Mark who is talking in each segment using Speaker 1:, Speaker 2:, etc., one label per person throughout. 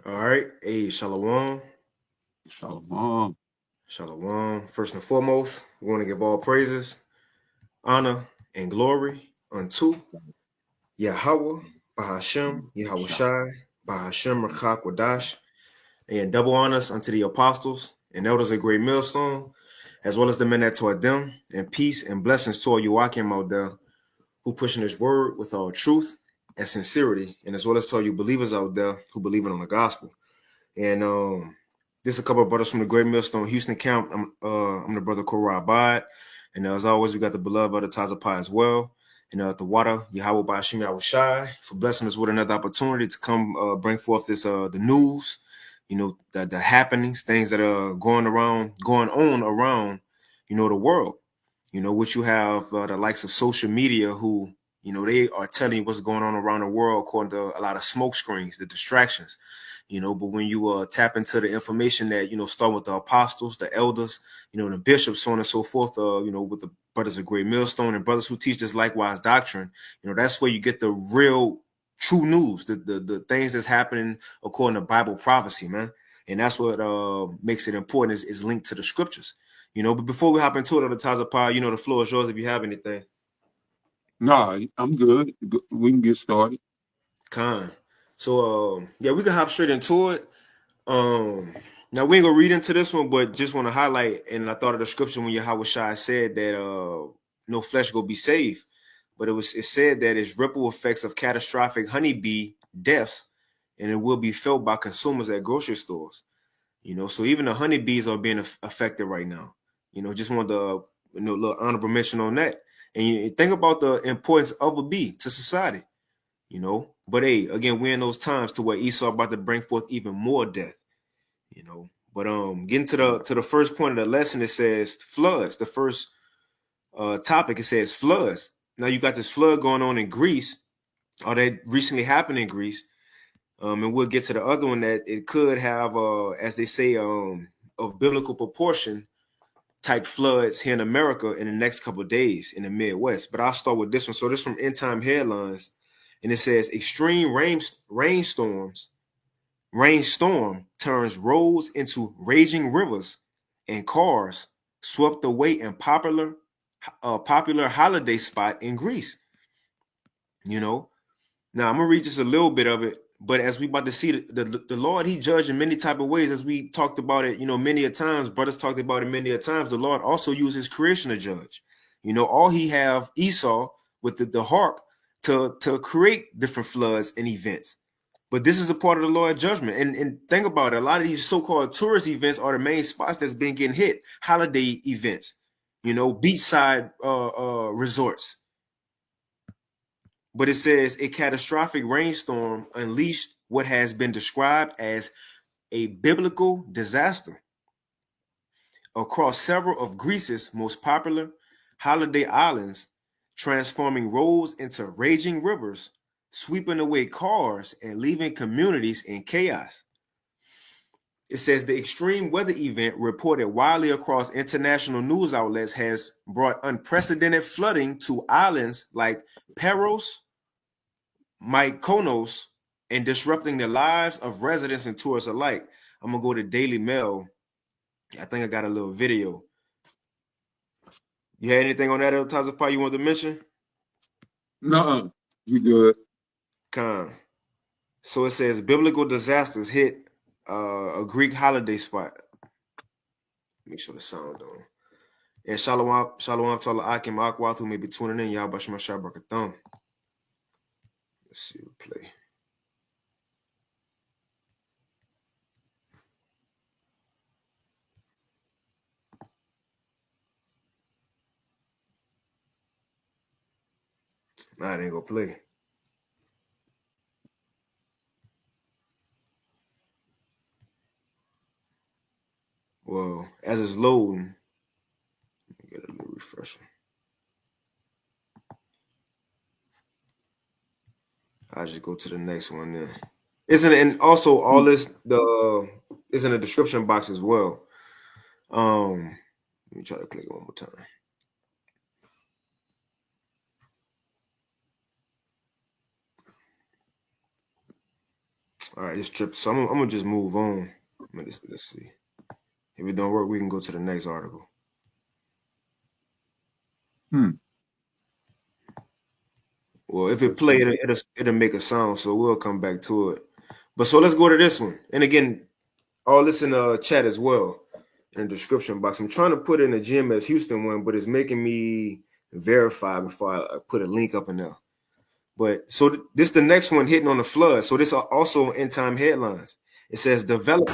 Speaker 1: All right. Hey, Shalom.
Speaker 2: Shalom.
Speaker 1: Shalom. First and foremost, we want to give all praises, honor, and glory unto Yahweh, Bahashem, Yahweh Shai, Bahashem, Rachak Wadash, and double honors unto the apostles and elders of Great Millstone, as well as the men that taught them, and peace and blessings to all you walking out there who pushing this word with all truth and sincerity, and as well as to all you believers out there who believe in on the gospel. And there's a couple of brothers from the Great Millstone Houston camp. I'm the brother Korah Abad. And as always, we got the beloved brother Tazapai as well. And the water, Yahweh Bashim Yahweh Shai, for blessing us with another opportunity to come bring forth this the news, the happenings, things that are going on around, the world. Which you have the likes of social media who, they are telling you what's going on around the world according to a lot of smoke screens, the distractions. But when you tap into the information that start with the apostles, the elders, the bishops, so on and so forth, with the brothers of Great Millstone and brothers who teach this likewise doctrine, that's where you get the real true news, the things that's happening according to Bible prophecy, man. And that's what makes it important is linked to the scriptures. But before we hop into it, the Tazapah, the floor is yours if you have anything.
Speaker 2: Nah, I'm good. We can get started.
Speaker 1: Con. So yeah, we can hop straight into it. Now we ain't gonna read into this one, but just want to highlight, and I thought of the scripture when Yahweh Shai said that no flesh will be saved, but it said that it's ripple effects of catastrophic honeybee deaths, and it will be felt by consumers at grocery stores. So even the honeybees are being affected right now. Just want to little honorable mention on that, and you think about the importance of a bee to society. But hey, again, we're in those times to where Esau about to bring forth even more death. But getting to the first point of the lesson, it says floods. The first topic, it says floods. Now you got this flood going on in Greece, or that recently happened in Greece. And we'll get to the other one that it could have, as they say, of biblical proportion type floods here in America in the next couple of days in the Midwest. But I'll start with this one. So this from End Time Headlines, and it says extreme rainstorm turns roads into raging rivers, and cars swept away in popular holiday spot in Greece. Now I'm gonna read just a little bit of it, but as we about to see, the Lord, He judged in many type of ways, as we talked about it. Many a times, brothers talked about it many a times. The Lord also used His creation to judge. All He have Esau with the harp to create different floods and events. But this is a part of the Lord's judgment. And think about it. A lot of these so-called tourist events are the main spots that's been getting hit. Holiday events, beachside resorts. But it says a catastrophic rainstorm unleashed what has been described as a biblical disaster across several of Greece's most popular holiday islands, transforming roads into raging rivers, sweeping away cars, and leaving communities in chaos. It says the extreme weather event reported widely across international news outlets has brought unprecedented flooding to islands like Paros, Mykonos, and disrupting the lives of residents and tourists alike. I'm gonna go to Daily Mail. I think I got a little video. You had anything on that, El Tazapah, you want to mention?
Speaker 2: No, you good.
Speaker 1: Con. So it says biblical disasters hit a Greek holiday spot. Make sure the sound on. And Shalom to Allah Akim Akwat who may be tuning in. Y'all Bashma Shabakatham. Let's see what play. Nah, it ain't gonna play. Well, as it's loading, let me get a little refresher. I'll just go to the next one then. Isn't it, and also all this is in the description box as well. Let me try to click it one more time. All right, this trip. So I'm gonna just move on. Let's see. If it don't work, we can go to the next article.
Speaker 2: Hmm.
Speaker 1: Well, if it
Speaker 2: Let's
Speaker 1: play,
Speaker 2: see.
Speaker 1: it'll make a sound, so we'll come back to it. But so let's go to this one. And again, all this in the chat as well in the description box. I'm trying to put in the GMS Houston one, but it's making me verify before I put a link up in there. But so this the next one hitting on the flood. So this are also end time headlines. It says develop.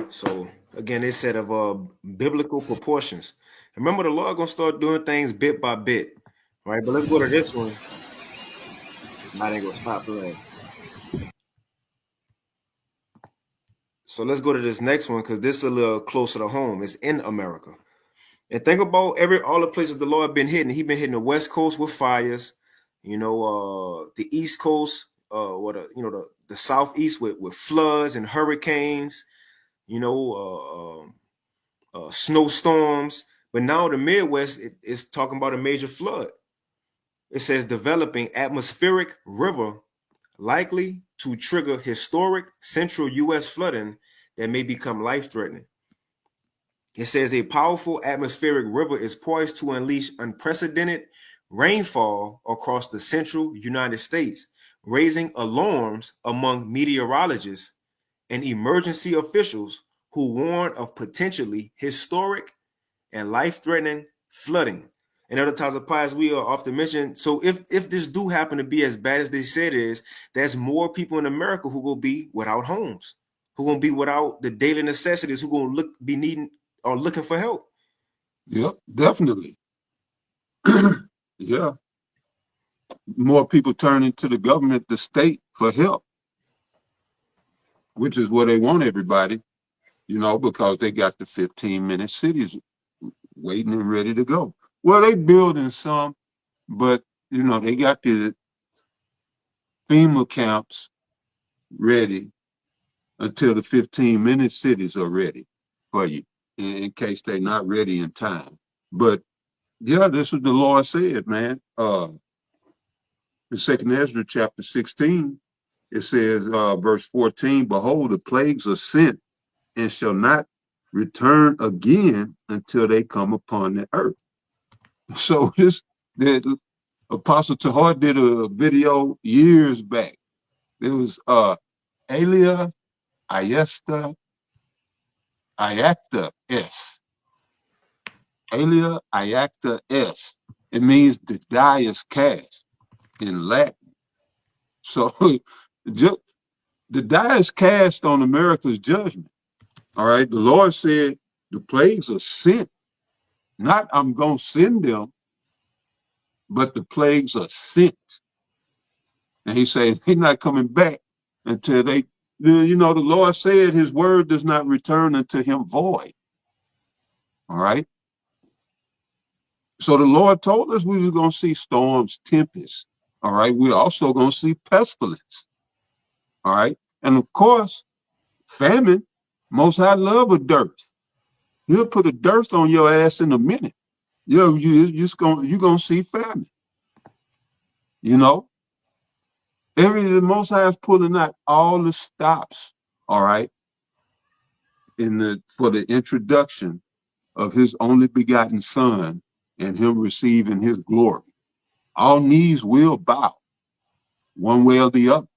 Speaker 1: So again, they said of biblical proportions. Remember, the Lord gonna start doing things bit by bit, right? But let's go to this one. I ain't gonna stop playing. So let's go to this next one because this is a little closer to home. It's in America. And think about all the places the Lord been hitting. He been hitting the West Coast with fires, the East Coast, the Southeast with floods and hurricanes, you know, snowstorms. But now the Midwest is talking about a major flood. It says developing atmospheric river likely to trigger historic central U.S. flooding that may become life-threatening. It says a powerful atmospheric river is poised to unleash unprecedented rainfall across the central United States, raising alarms among meteorologists and emergency officials who warn of potentially historic and life-threatening flooding. And other times of as we are often mentioned. So if this do happen to be as bad as they said it is, there's more people in America who will be without homes, who will be without the daily necessities, who will be needing or looking for help.
Speaker 2: Yep, definitely. Yeah. More people turning to the government, the state for help, which is where they want everybody, because they got the 15-minute cities waiting and ready to go. Well, they building some, but they got the FEMA camps ready until the 15-minute cities are ready for you, in case they're not ready in time. But yeah, this is the Lord said, man. In Second Ezra chapter 16, it says, verse 14, behold, the plagues are sent and shall not return again until they come upon the earth. So the Apostle Tahar did a video years back. It was Alia Ayesta Iacta S. Alia Iacta S. It means the die is cast in Latin. So just, the die is cast on America's judgment. All right. The Lord said the plagues are sent. Not I'm going to send them, but the plagues are sent. And he says they're not coming back until the Lord said his word does not return unto him void. All right. So the Lord told us we were going to see storms, tempests. All right. We're also going to see pestilence. All right. And of course, famine. Most High love a dearth. He'll put a dearth on your ass in a minute. You're gonna see famine. The Most High is pulling out all the stops. All right, for the introduction of His only begotten Son and Him receiving His glory. All knees will bow, one way or the other.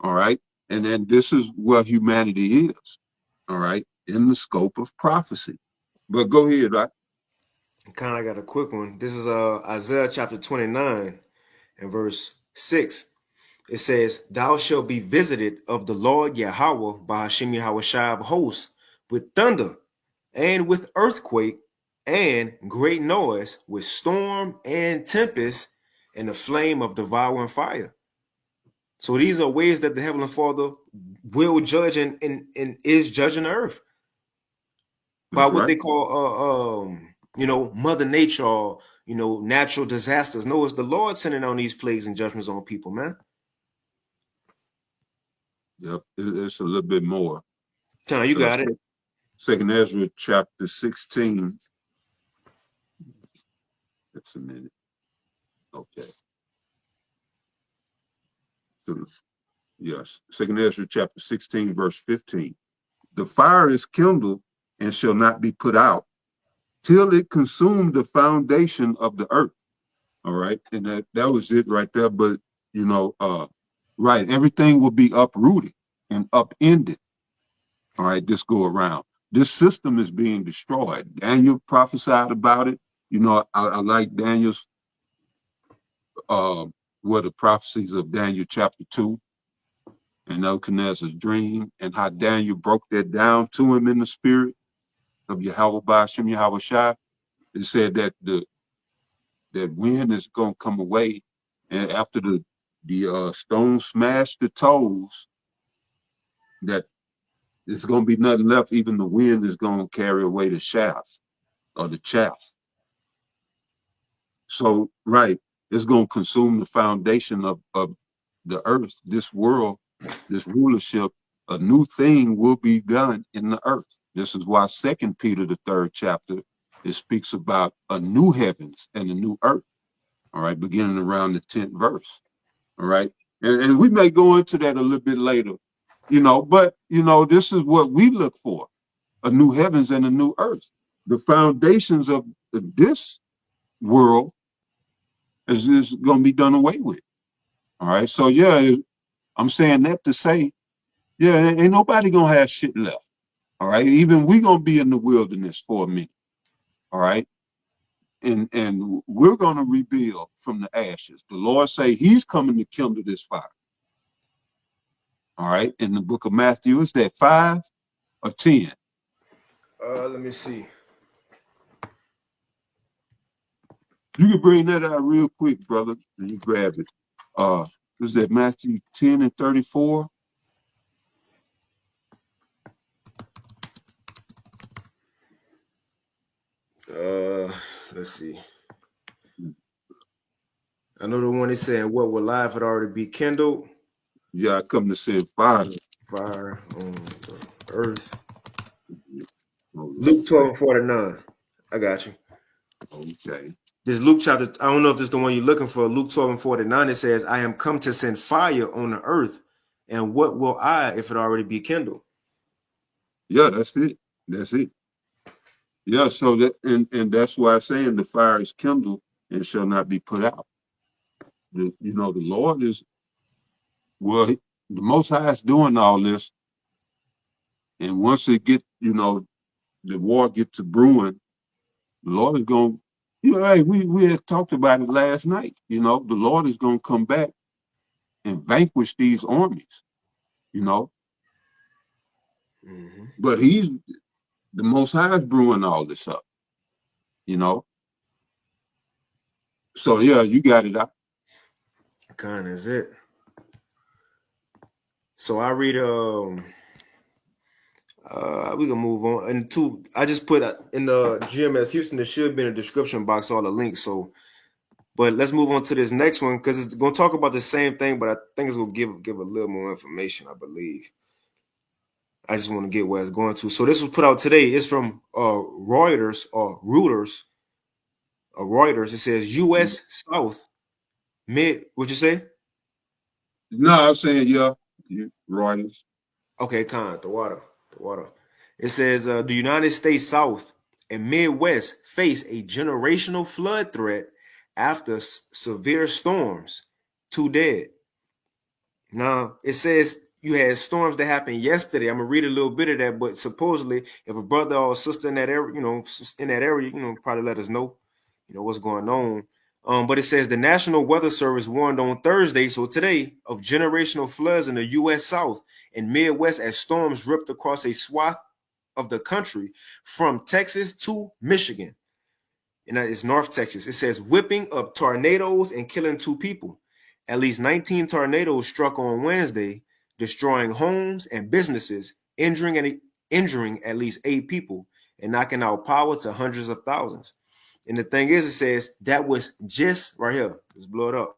Speaker 2: All right, and then this is where humanity is. All right, in the scope of prophecy. But go ahead, right?
Speaker 1: Kind of got a quick one. This is Isaiah chapter 29 and verse 6. It says, Thou shalt be visited of the Lord Yahweh by Hashem Yahweh Shai of hosts with thunder and with earthquake and great noise, with storm and tempest and the flame of devouring fire. So these are ways that the Heavenly Father will judge and is judging the earth by
Speaker 2: That's
Speaker 1: what
Speaker 2: right.
Speaker 1: they call Mother Nature or natural disasters. No, it's the Lord sending on these plagues and judgments on people, man.
Speaker 2: Yep. It's a little bit more.
Speaker 1: Kind of, you got it.
Speaker 2: Second Ezra chapter 16. That's a minute. Okay. So, yes. Second Ezra chapter 16, verse 15. The fire is kindled and shall not be put out till it consume the foundation of the earth. All right. And that was it right there. But right, everything will be uprooted and upended. All right, this go around. This system is being destroyed. Daniel prophesied about it. I like Daniel's uh what the prophecies of Daniel chapter 2 and Nebuchadnezzar's dream, and how Daniel broke that down to him in the spirit of Yahweh Ba'ashem Yahweh Shai. It said that that wind is gonna come away, and after the stone smashed the toes, that there's gonna be nothing left. Even the wind is gonna carry away the shaft or the chaff. So, right, it's going to consume the foundation of the earth, this world, this rulership. A new thing will be done in the earth. This is why Second Peter, the third chapter, it speaks about a new heavens and a new earth. All right, beginning around the 10th verse. All right, and we may go into that a little bit later, but this is what we look for: a new heavens and a new earth. The foundations of this world is going to be done away with. All right. So, yeah, I'm saying that to say, yeah, ain't nobody going to have shit left. All right. Even we going to be in the wilderness for a minute. All right. And we're going to rebuild from the ashes. The Lord say he's coming to kindle this fire. All right. In the book of Matthew, is that 5 or 10?
Speaker 1: Let me see.
Speaker 2: You can bring that out real quick, brother, and you grab it. Is that Matthew 10 and 34?
Speaker 1: Let's see. I know the one is saying, "What will life had already be kindled?
Speaker 2: Yeah, I come to send fire.
Speaker 1: Fire on the earth."
Speaker 2: Hold on,
Speaker 1: Luke 12:49. I got you.
Speaker 2: okay.
Speaker 1: This Luke chapter, I don't know if this is the one you're looking for. Luke 12:49, it says, I am come to send fire on the earth. And what will I if it already be kindled?
Speaker 2: Yeah, that's it. That's it. Yeah, so that and that's why I'm saying the fire is kindled and shall not be put out. The Lord is the Most High is doing all this, and once it get the war get to brewing, the Lord is going. Hey, we had talked about it last night. The Lord is going to come back and vanquish these armies. You know,
Speaker 1: Mm-hmm.
Speaker 2: but He's the Most High is brewing all this up. You know, so yeah, you got it.
Speaker 1: Kind of is it. So I read we can move on. And two, I just put in the GMS Houston, there should be in the description box all the links. So but let's move on to this next one because it's gonna talk about the same thing, but I think it's gonna give a little more information, I believe. I just want to get where it's going to. So this was put out today. It's from Reuters or Reuters. Reuters. It says U.S. South mid. What'd you say?
Speaker 2: No, I'm saying yeah, Reuters.
Speaker 1: Okay, Con, the water. The water. It says the United States South and Midwest face a generational flood threat after severe storms. Two dead. Now it says you had storms that happened yesterday. I'm gonna read a little bit of that, but supposedly, if a brother or a sister in that area, probably let us know, what's going on. But it says the National Weather Service warned on Thursday, so today, of generational floods in the U.S. South and Midwest as storms ripped across a swath of the country from Texas to Michigan. And that is North Texas. It says whipping up tornadoes and killing 2 people. At least 19 tornadoes struck on Wednesday, destroying homes and businesses, injuring at least 8 people, and knocking out power to hundreds of thousands. And the thing is, it says that was just right here. Let's blow it up.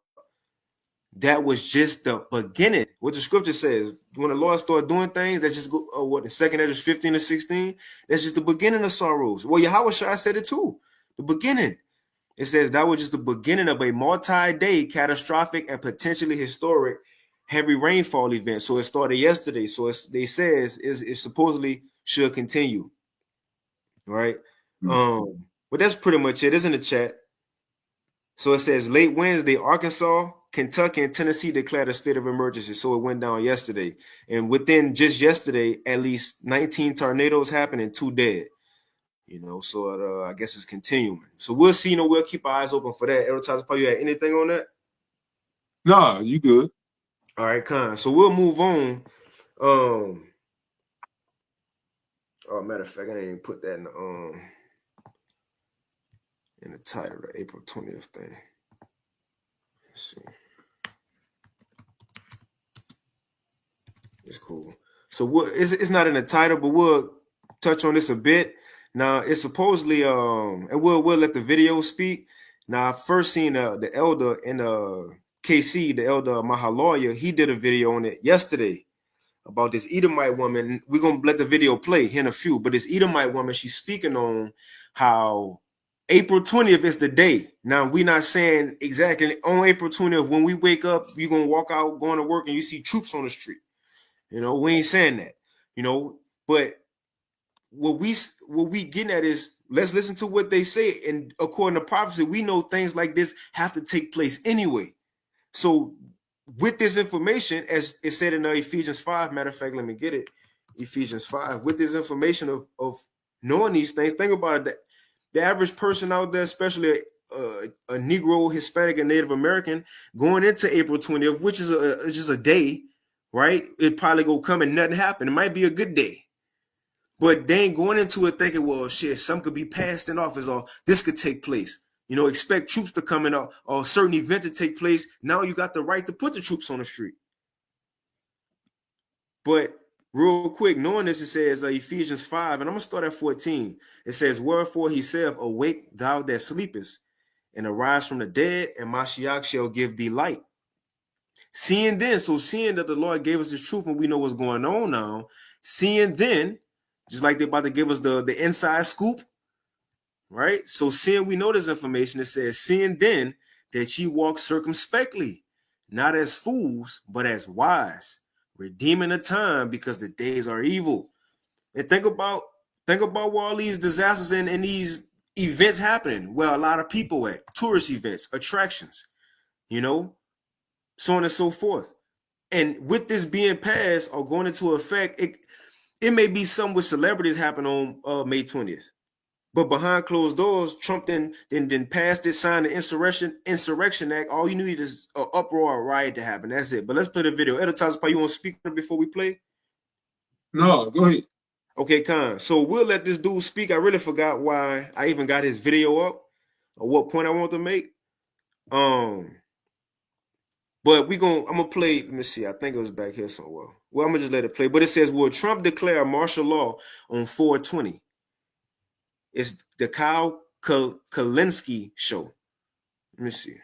Speaker 1: That was just the beginning. What the scripture says, when the Lord started doing things, that just go, what, in 2nd Ezra 15 and 16, that's just the beginning of sorrows. Well, Yahweh Shai said it too. The beginning. It says that was just the beginning of a multi-day catastrophic and potentially historic heavy rainfall event. So it started yesterday. So they says it supposedly should continue. Right? But that's pretty much it. It's in the chat. So it says late Wednesday, Arkansas, Kentucky, and Tennessee declared a state of emergency. So it went down yesterday. And within just yesterday, at least 19 tornadoes happened and 2 dead. So I guess it's continuing. So we'll see. We'll keep our eyes open for that. Advertiser, you had anything on that?
Speaker 2: No, you good.
Speaker 1: All right, Con. So we'll move on. Matter of fact, I didn't even put that in the title, the April 20th thing. Let's see. It's cool. So it's not in the title, but we'll touch on this a bit. Now it's supposedly and we'll let the video speak. Now I first seen the elder in KC, the elder Mahaloya, he did a video on it yesterday about this Edomite woman. We're gonna let the video play here in a few, but this Edomite woman, she's speaking on how April 20th is the day. Now we're not saying exactly on April 20th when we wake up, you're gonna walk out going to work and you see troops on the street. We ain't saying that, but what we getting at is let's listen to what they say. And according to prophecy, we know things like this have to take place anyway. So with this information, as it said in Ephesians 5, matter of fact, let me get it. Ephesians 5, with this information of knowing these things, think about it. The average person out there, especially a Negro, Hispanic, and Native American, going into April 20th, which is just a day, right? It probably go come and nothing happen. It might be a good day. But they ain't going into it thinking, well, shit, some could be passed in office or this could take place. Expect troops to come in or a certain event to take place. Now you got the right to put the troops on the street. But real quick, knowing this, it says Ephesians 5, and I'm going to start at 14. It says, wherefore he saith, awake thou that sleepest, and arise from the dead, and Mashiach shall give thee light. Seeing that the Lord gave us the truth and we know what's going on now, seeing then, just like they're about to give us the inside scoop, right? So seeing we know this information, it says, seeing then that ye walk circumspectly, not as fools, but as wise, redeeming the time because the days are evil. And think about where all these disasters and these events happening, where a lot of people at, tourist events, attractions, so on and so forth. And with this being passed or going into effect, it may be some with celebrities happen on May 20th. But behind closed doors, Trump then passed it, signed the Insurrection Act. All you need is an uproar, a riot to happen. That's it. But let's play the video. Editor, you want to speak before we play?
Speaker 2: No, go ahead.
Speaker 1: Okay, Con. So we'll let this dude speak. I really forgot why I even got his video up or what point I want to make. But I'm gonna play. Let me see. I think it was back here somewhere. Well, I'm gonna just let it play. But it says, will Trump declare martial law on 420? It's the Kyle Kalinske show. Let me see.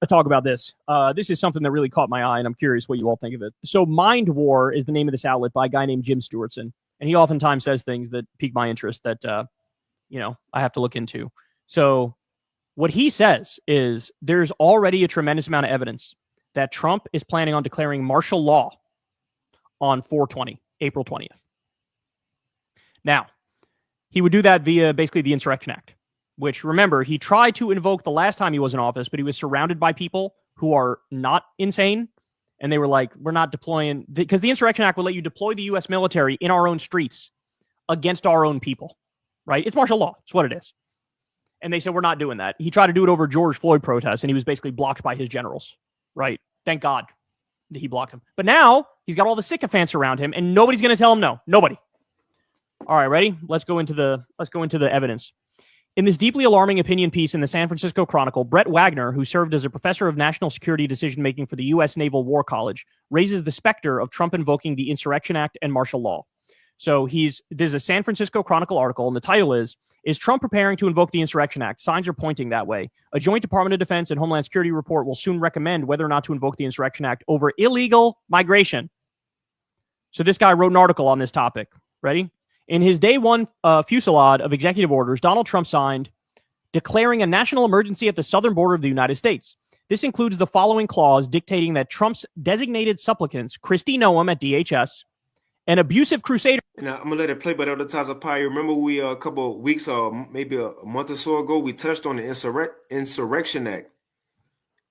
Speaker 3: I talk about this. This is something that really caught my eye, and I'm curious what you all think of it. So Mind War is the name of this outlet by a guy named Jim Stewartson, and he oftentimes says things that pique my interest that, I have to look into. So what he says is there's already a tremendous amount of evidence that Trump is planning on declaring martial law on 420, April 20th. Now, he would do that via basically the Insurrection Act, which, remember, he tried to invoke the last time he was in office, but he was surrounded by people who are not insane And they were like, we're not deploying, because the Insurrection Act will let you deploy the U.S. military in our own streets against our own people, right? It's martial law. It's what it is. And they said, we're not doing that. He tried to do it over George Floyd protests, and he was basically blocked by his generals, right? Thank God that he blocked him. But now he's got all the sycophants around him, and nobody's going to tell him no. Nobody. All right, ready? Let's go into the evidence. In this deeply alarming opinion piece in the San Francisco Chronicle, Brett Wagner, who served as a professor of national security decision-making for the U.S. Naval War College, raises the specter of Trump invoking the Insurrection Act and martial law. So this is a San Francisco Chronicle article, and the title is Trump preparing to invoke the Insurrection Act? Signs are pointing that way. A joint Department of Defense and Homeland Security report will soon recommend whether or not to invoke the Insurrection Act over illegal migration. So this guy wrote an article on this topic. Ready? In his day one fusillade of executive orders, Donald Trump signed declaring a national emergency at the southern border of the United States. This includes the following clause dictating that Trump's designated supplicants, Kristi Noem at DHS, an abusive crusader.
Speaker 1: And I'm gonna let it play, but other times of Pie. Remember, we a couple of weeks, maybe a month or so ago, we touched on the Insurrection Act,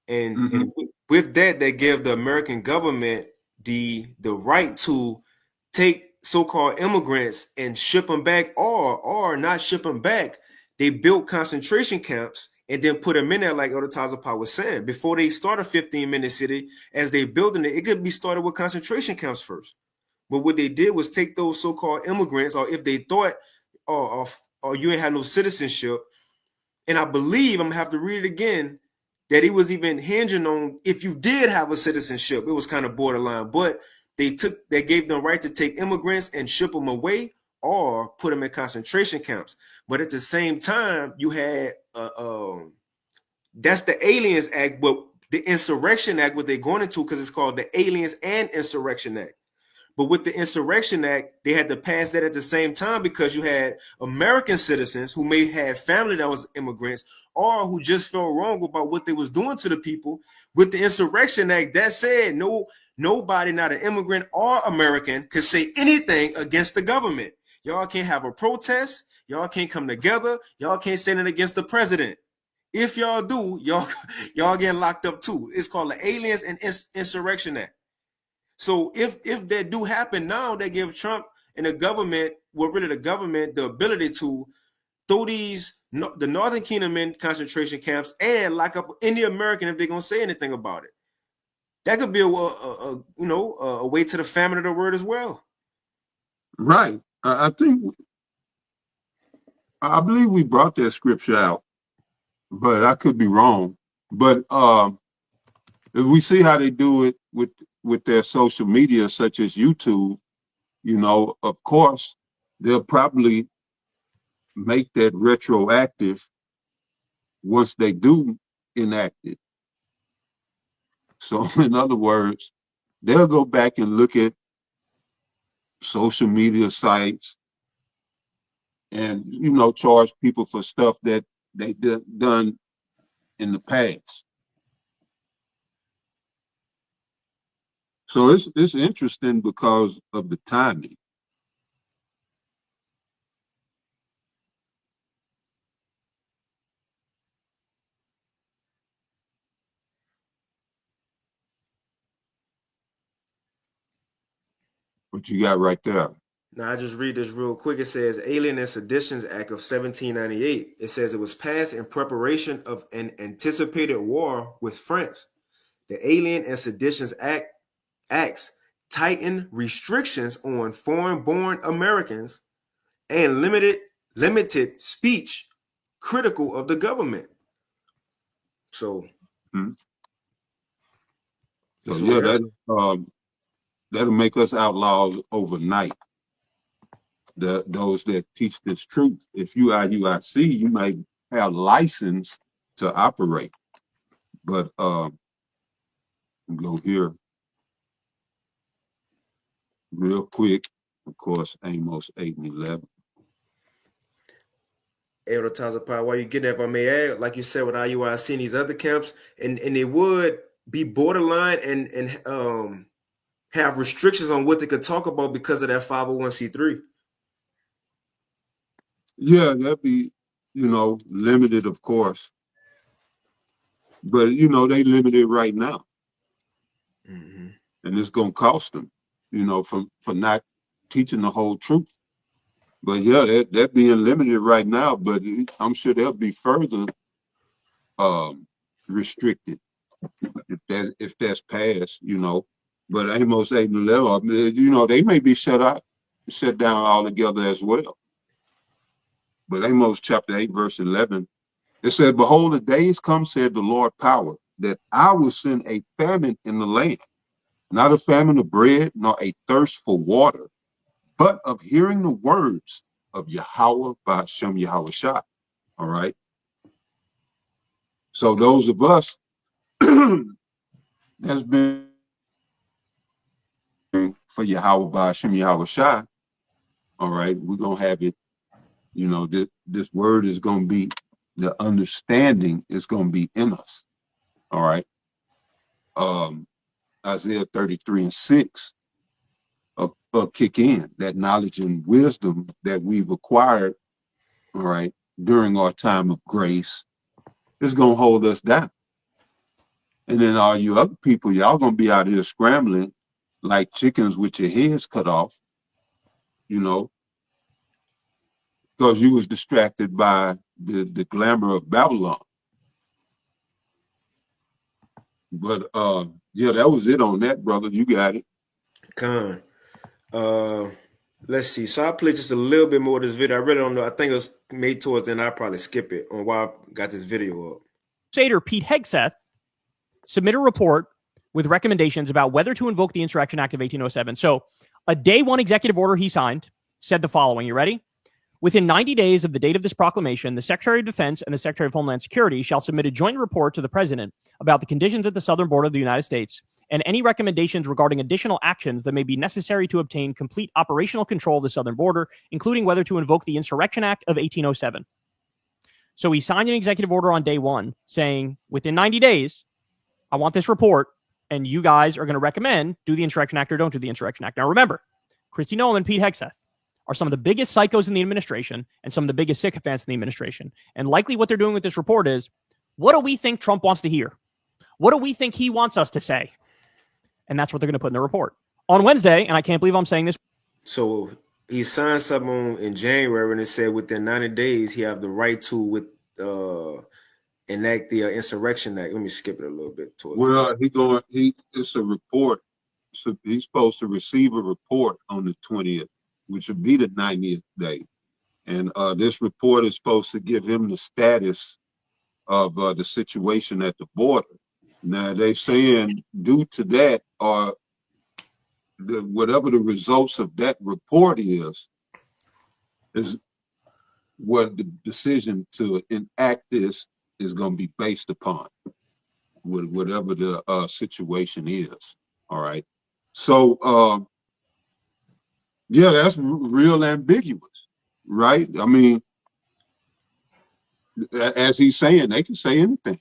Speaker 1: and with that, they gave the American government the right to take so-called immigrants and ship them back, or not ship them back. They built concentration camps and then put them in there, like Elder Tazapa was saying. Before they start a 15-minute city, as they building it, it could be started with concentration camps first. But what they did was take those so-called immigrants, or if they thought, or you ain't had no citizenship, and I believe, I'm gonna have to read it again, that it was even hinging on if you did have a citizenship. It was kind of borderline, but they gave them right to take immigrants and ship them away or put them in concentration camps. But at the same time, you had that's the Aliens Act, but the Insurrection Act, what they're going into, because it's called the Aliens and Insurrection Act. But with the Insurrection Act, they had to pass that at the same time because you had American citizens who may have family that was immigrants or who just felt wrong about what they was doing to the people. With the Insurrection Act, that said, nobody, not an immigrant or American, could say anything against the government. Y'all can't have a protest. Y'all can't come together. Y'all can't say it against the president. If y'all do, y'all getting locked up too. It's called the Aliens and Insurrection Act. So if that do happen now, they give Trump and the government, the ability to throw the Northern Kingdom in concentration camps and lock up any American if they're gonna say anything about it. That could be a way to the famine of the word as well.
Speaker 2: Right. I believe we brought that scripture out, but I could be wrong. But we see how they do it with their social media, such as YouTube. Of course, they'll probably make that retroactive once they do enact it. So, in other words, they'll go back and look at social media sites and, charge people for stuff that they done in the past. So it's interesting because of the timing. What you got right there?
Speaker 1: Now, I just read this real quick. It says Alien and Seditions Act of 1798. It says it was passed in preparation of an anticipated war with France. The Alien and Seditions Acts tighten restrictions on foreign-born Americans and limited speech critical of the government. So,
Speaker 2: that'll make us outlaws overnight. Those that teach this truth. If you are UIC, you might have license to operate, but go here real quick. Of course, Amos 8 and 11.
Speaker 1: Elder Tazapai, while you get that, if I may add, like you said with IUIC and these other camps, and they would be borderline and have restrictions on what they could talk about because of that 501c3.
Speaker 2: Yeah, that'd be, limited, of course. But, they limited right now. and it's gonna cost them, for not teaching the whole truth. But yeah, they're being limited right now, but I'm sure they'll be further um, restricted if that's passed. But Amos 8 and 11, they may be shut down altogether as well. But Amos chapter 8, verse 11, it said, "Behold, the days come, said the Lord power, that I will send a famine in the land, not a famine of bread, nor a thirst for water, but of hearing the words of Yahweh by Hashem Yahweh Shah." All right. So those of us that's been for Yahweh by Hashem Yahweh Shah, all right, we're going to have it. This word is going to be, the understanding is going to be in us. All right. Isaiah 33 and 6 kick in that knowledge and wisdom that we've acquired, all right, during our time of grace is going to hold us down. And then all you other people, y'all going to be out here scrambling like chickens with your heads cut off, because you was distracted by the glamour of Babylon. But yeah, that was it on that, brother. You got it.
Speaker 1: Con. Let's see. So I played just a little bit more of this video. I really don't know. I think it was made towards the end. I'll probably skip it on why I got this video up.
Speaker 3: Crusader Pete Hegseth submit a report with recommendations about whether to invoke the Insurrection Act of 1807. So a day one executive order he signed said the following. You ready? Within 90 days of the date of this proclamation, the Secretary of Defense and the Secretary of Homeland Security shall submit a joint report to the President about the conditions at the southern border of the United States and any recommendations regarding additional actions that may be necessary to obtain complete operational control of the southern border, including whether to invoke the Insurrection Act of 1807. So he signed an executive order on day one saying, within 90 days, I want this report, and you guys are going to recommend do the Insurrection Act or don't do the Insurrection Act. Now remember, Kristi Noem and Pete Hegseth are some of the biggest psychos in the administration and some of the biggest sycophants in the administration. And likely what they're doing with this report is, what do we think Trump wants to hear? What do we think he wants us to say? And that's what they're going to put in the report. On Wednesday, and I can't believe I'm saying this.
Speaker 1: So he signed something in January and it said within 90 days he have the right to enact the Insurrection Act. Let me skip it a little bit.
Speaker 2: It's a report. So he's supposed to receive a report on the 20th, which would be the 90th day. And this report is supposed to give him the status of the situation at the border. Now, they're saying due to that, or whatever the results of that report is what the decision to enact this is going to be based upon, whatever the situation is. All right. So, yeah, that's real ambiguous, right? I mean, as he's saying, they can say anything.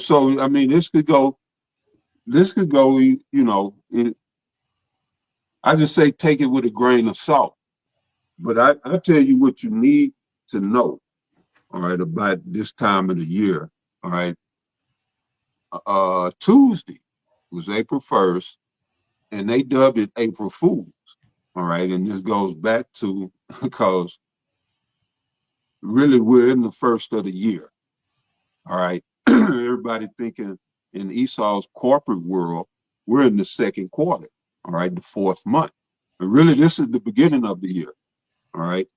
Speaker 2: So I mean, this could go, I just say take it with a grain of salt. But I tell you what you need to know, all right, about this time of the year, all right. Tuesday was April 1st, and they dubbed it April Fools, all right. And this goes back to, because really we're in the first of the year, all right. Everybody thinking in Esau's corporate world, we're in the second quarter, all right, the fourth month. And really, this is the beginning of the year, all right.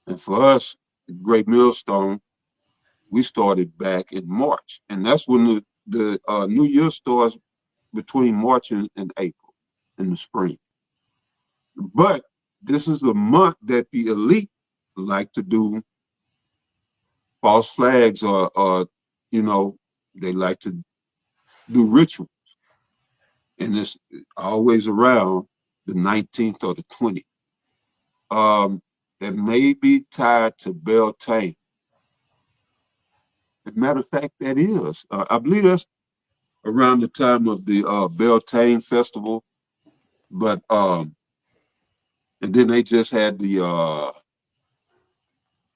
Speaker 2: And for us, Great Millstone, we started back in March. And that's when the New Year starts, between March and April in the spring. But this is a month that the elite like to do false flags, or they like to do rituals. And it's always around the 19th or the 20th. That may be tied to Beltane. As a matter of fact, that is. I believe that's around the time of the Beltane festival. But and then they just had the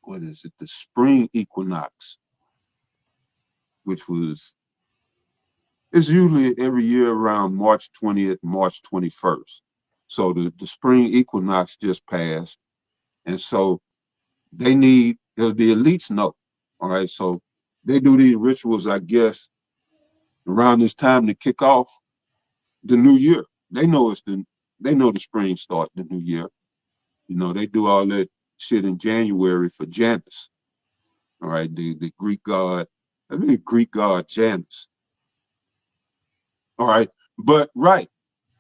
Speaker 2: what is it? The spring equinox, which was It's usually every year around March 20th, March 21st. So the spring equinox just passed. And so they need, the elites know. All right. So they do these rituals, I guess, around this time to kick off the new year. They know they know the spring start, the new year. You know, they do all that shit in January for Janus. All right. The Greek god, I mean, Greek god Janus. All right. But, right.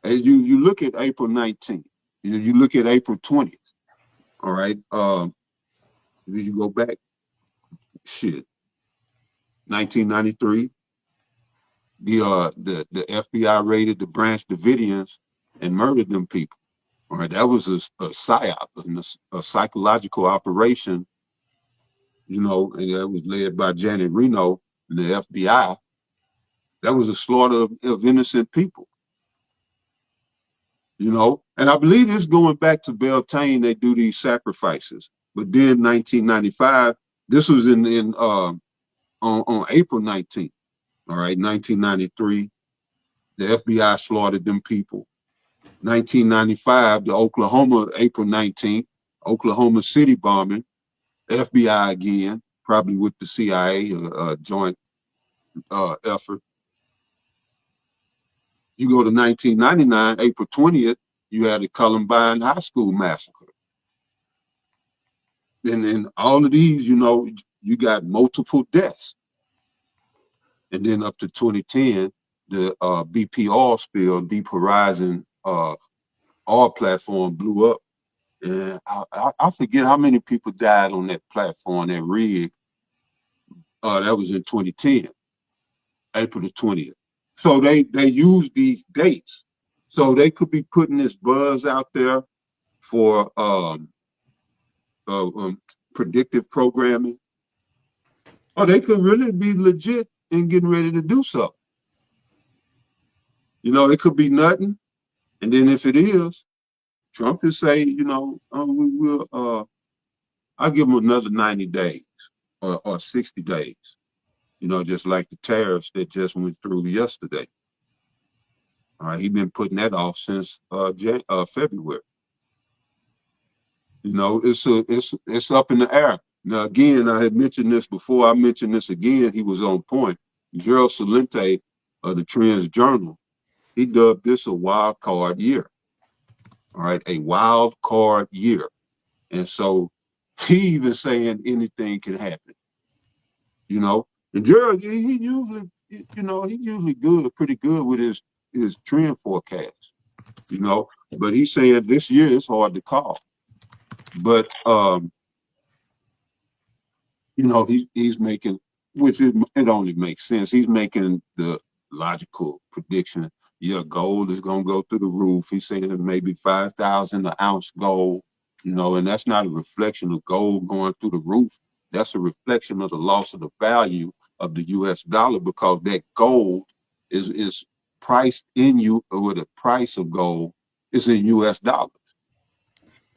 Speaker 2: As you look at April 19th, you look at April 20th, all right? If you go back, shit, 1993, the FBI raided the Branch Davidians and murdered them people. All right, that was a psyop, a psychological operation, you know, and that was led by Janet Reno and the FBI. That was a slaughter of innocent people. You know, and I believe it's going back to Beltane. They do these sacrifices, but then 1995, this was on April 19th. All right, 1993, the FBI slaughtered them people. 1995, the Oklahoma, April 19th, Oklahoma City bombing, FBI again, probably with the CIA, joint effort. You go to 1999, April 20th, you had the Columbine High School massacre. And in all of these, you know, you got multiple deaths. And then up to 2010, the BP oil spill, Deep Horizon oil platform blew up. And I forget how many people died on that platform, that rig. That was in 2010, April the 20th. So they use these dates. So they could be putting this buzz out there for predictive programming, or they could really be legit and getting ready to do something. You know, it could be nothing, and then if it is, Trump could say, you know, we will. I'll give him another 90 days or 60 days. You know, just like the tariffs that just went through yesterday. All right, he's been putting that off since February. You know, it's up in the air. Now, again, I had mentioned this before. I mentioned this again. He was on point. Gerald Celente of the Trends Journal, he dubbed this a wild card year. All right, a wild card year. And so he even saying anything can happen. You know, and Gerald, he usually, you know, he's usually good, pretty good with his trend forecast. You know, but he's saying this year is hard to call. But you know, he's making, which it only makes sense. He's making the logical prediction. Yeah, gold is gonna go through the roof. He's saying maybe 5,000 an ounce gold. You know, and that's not a reflection of gold going through the roof. That's a reflection of the loss of the value of the U.S. dollar, because that gold is priced in you, or the price of gold is in U.S. dollars.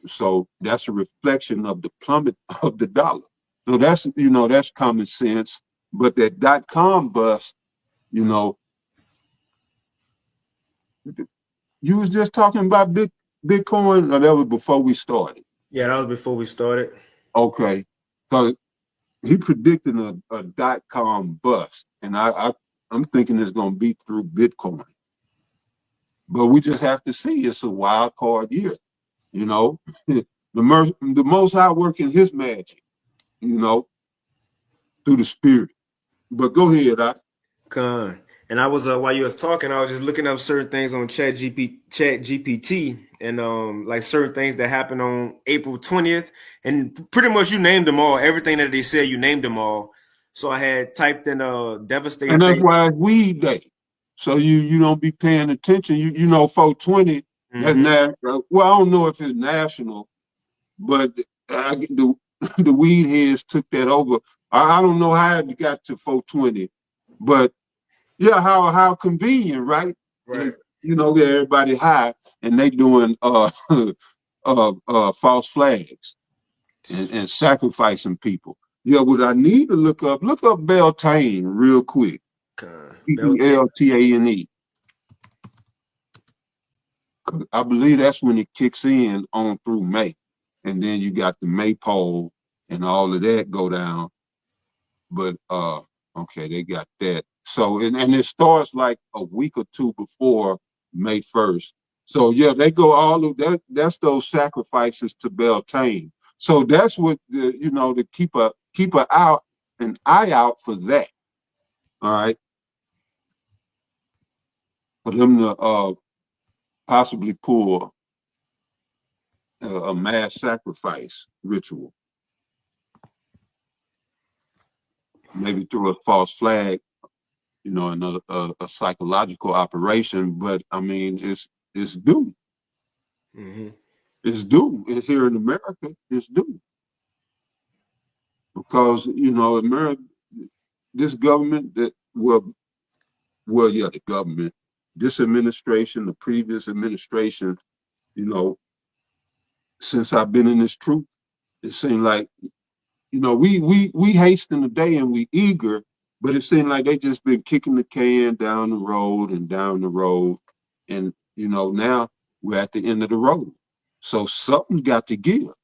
Speaker 2: So that's a reflection of the plummet of the dollar. So that's, you know, that's common sense. But that .com bust, you know, you was just talking about Bitcoin, or that was before we started?
Speaker 1: Yeah, that was before we started.
Speaker 2: Okay. So he predicted a .com bust, and I'm thinking it's going to be through Bitcoin. But we just have to see. It's a wild card year, you know. The Most High working his magic, you know, through the spirit. But go ahead,
Speaker 1: Con. And I was while you was talking, I was just looking up certain things on Chat GPT, and like certain things that happened on April 20th, and pretty much you named them all. Everything that they said, you named them all. So I had typed in devastating
Speaker 2: and that's
Speaker 1: things.
Speaker 2: why it's weed day. So you don't be paying attention. You know, 420. That's not, well, I don't know if it's national, but the the weed heads took that over. I don't know how it got to 420, but yeah, how convenient, right?
Speaker 1: Right.
Speaker 2: You know, get everybody high, and they doing false flags and sacrificing people. Yeah, what I need to look up Beltane real quick. Beltane. I believe that's when it kicks in on through May. And then you got the maypole and all of that go down. But okay, they got that. So and it starts like a week or two before May 1st. So yeah, they go all of that. That's those sacrifices to Beltane. So that's what to keep an eye out for that. All right, for them to possibly pull a mass sacrifice ritual, maybe through a false flag, another a psychological operation. But I mean, it's due.
Speaker 1: Mm-hmm.
Speaker 2: It's due. Here in America, it's due because America, this government the government, this administration, the previous administration, since I've been in this truth, it seemed like we hasten the day and we eager, but it seemed like they just been kicking the can down the road and down the road, and now we're at the end of the road. So something's got to give.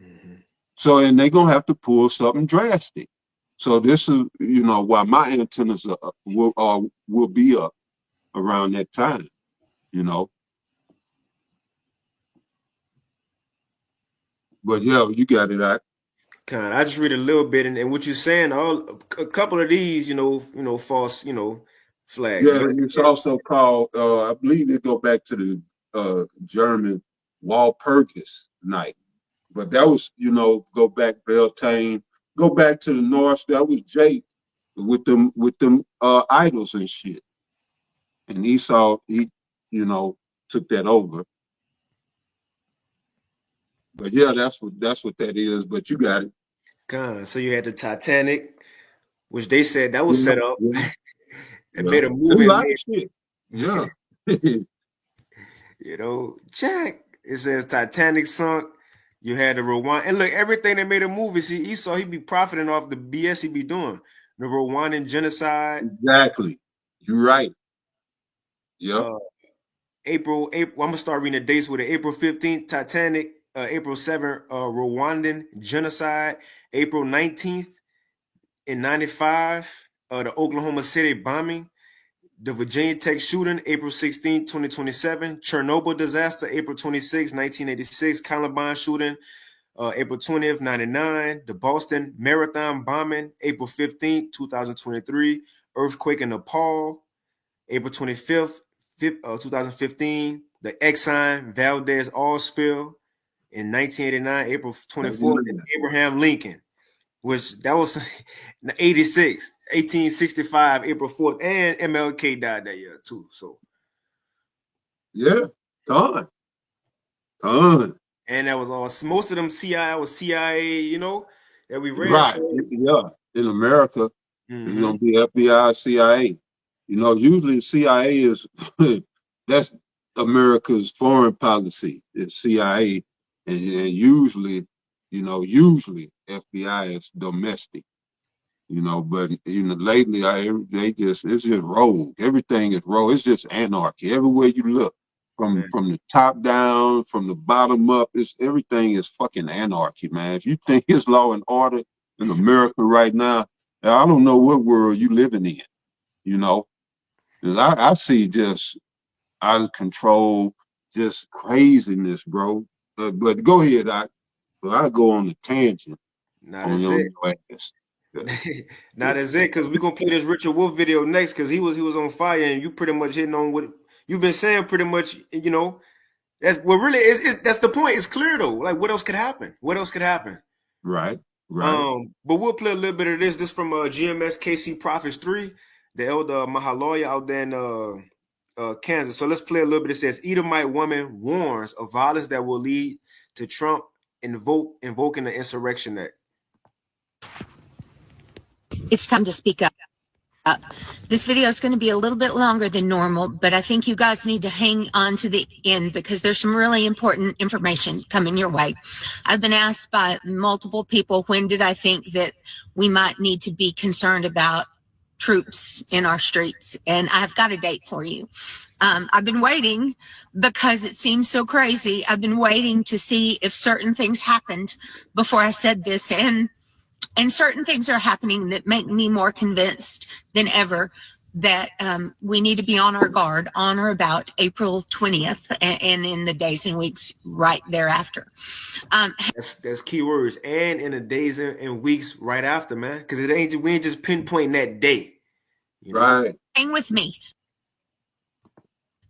Speaker 1: Mm-hmm.
Speaker 2: So and they're gonna have to pull something drastic. So this is why my antennas will be up around that time. But yeah, you got it.
Speaker 1: I just read a little bit, and what you're saying, a couple of these, false, flags.
Speaker 2: Yeah,
Speaker 1: But
Speaker 2: it's also called. I believe they go back to the German Walpurgis night. But that was, go back Beltane, go back to the North. That was Jake with them idols and shit. And Esau, he, took that over. But yeah, that's what that is. But you got it.
Speaker 1: so you had the Titanic, which they said that was
Speaker 2: Yeah,
Speaker 1: set up.
Speaker 2: yeah,
Speaker 1: It
Speaker 2: yeah.
Speaker 1: made a
Speaker 2: There's
Speaker 1: movie.
Speaker 2: a lot of shit. Yeah.
Speaker 1: Jack. It says Titanic sunk. You had the Rwanda, and look, everything that made a movie. See, Esau, he be profiting off the BS he be doing. The Rwandan genocide.
Speaker 2: Exactly. You're right. Yep.
Speaker 1: April. I'm gonna start reading the dates with it. April 15th, Titanic. April 7th, Rwandan genocide. April 19th in 95, the Oklahoma City bombing. The Virginia Tech shooting, April 16, 2027. Chernobyl disaster, April 26, 1986. Columbine shooting, April 20th, 99. The Boston Marathon bombing, April 15th, 2023. Earthquake in Nepal, April 25th, 2015. The Exxon Valdez oil spill in 1989, April 24th. And Abraham Lincoln, which that was 86, 1865, April 4th, and MLK died that year too. So
Speaker 2: yeah, gone.
Speaker 1: And that was all. Most of them CIA, that we read.
Speaker 2: Right.
Speaker 1: So,
Speaker 2: Yeah. In America, it's
Speaker 1: mm-hmm.
Speaker 2: gonna be FBI, CIA. Usually the CIA is that's America's foreign policy. It's CIA, and usually, usually FBI is domestic. But lately it's just rogue. Everything is rogue. It's just anarchy everywhere you look. From the top down, from the bottom up, everything is fucking anarchy, man. If you think it's law and order in America right now, I don't know what world you living in. 'Cause I see just out of control, just craziness, bro. But go ahead, I go on a tangent
Speaker 1: Now
Speaker 2: on
Speaker 1: that's
Speaker 2: your
Speaker 1: it.
Speaker 2: ass.
Speaker 1: Now that's it, because we're gonna play this Richard Wolf video next, because he was on fire, and you pretty much hitting on what you've been saying. Pretty much, that's what really is. That's the point. It's clear though. Like, what else could happen? What else could happen?
Speaker 2: Right.
Speaker 1: But we'll play a little bit of this. This from GMS KC Prophets 3, the elder Mahaloya out there in Kansas. So let's play a little bit. It says, Edomite woman warns of violence that will lead to Trump invoking the Insurrection Act.
Speaker 4: It's time to speak up. This video is going to be a little bit longer than normal, but I think you guys need to hang on to the end because there's some really important information coming your way. I've been asked by multiple people, when did I think that we might need to be concerned about troops in our streets, and I've got a date for you. I've been waiting because it seems so crazy. I've been waiting to see if certain things happened before I said this, and certain things are happening that make me more convinced than ever that we need to be on our guard on or about April 20th and in the days and weeks right thereafter.
Speaker 1: That's key words. And in the days and weeks right after, man, because we ain't just pinpointing that day. You know?
Speaker 2: Right.
Speaker 4: Hang with me,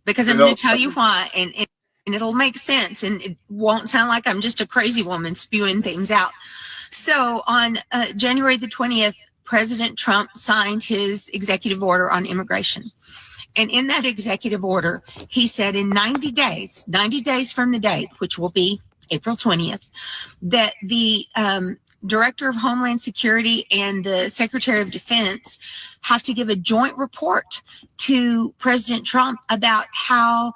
Speaker 4: because I'm going to tell you why, and it'll make sense, and it won't sound like I'm just a crazy woman spewing things out. So on January the 20th, President Trump signed his executive order on immigration. And in that executive order, he said in 90 days from the date, which will be April 20th, that the Director of Homeland Security and the Secretary of Defense have to give a joint report to President Trump about how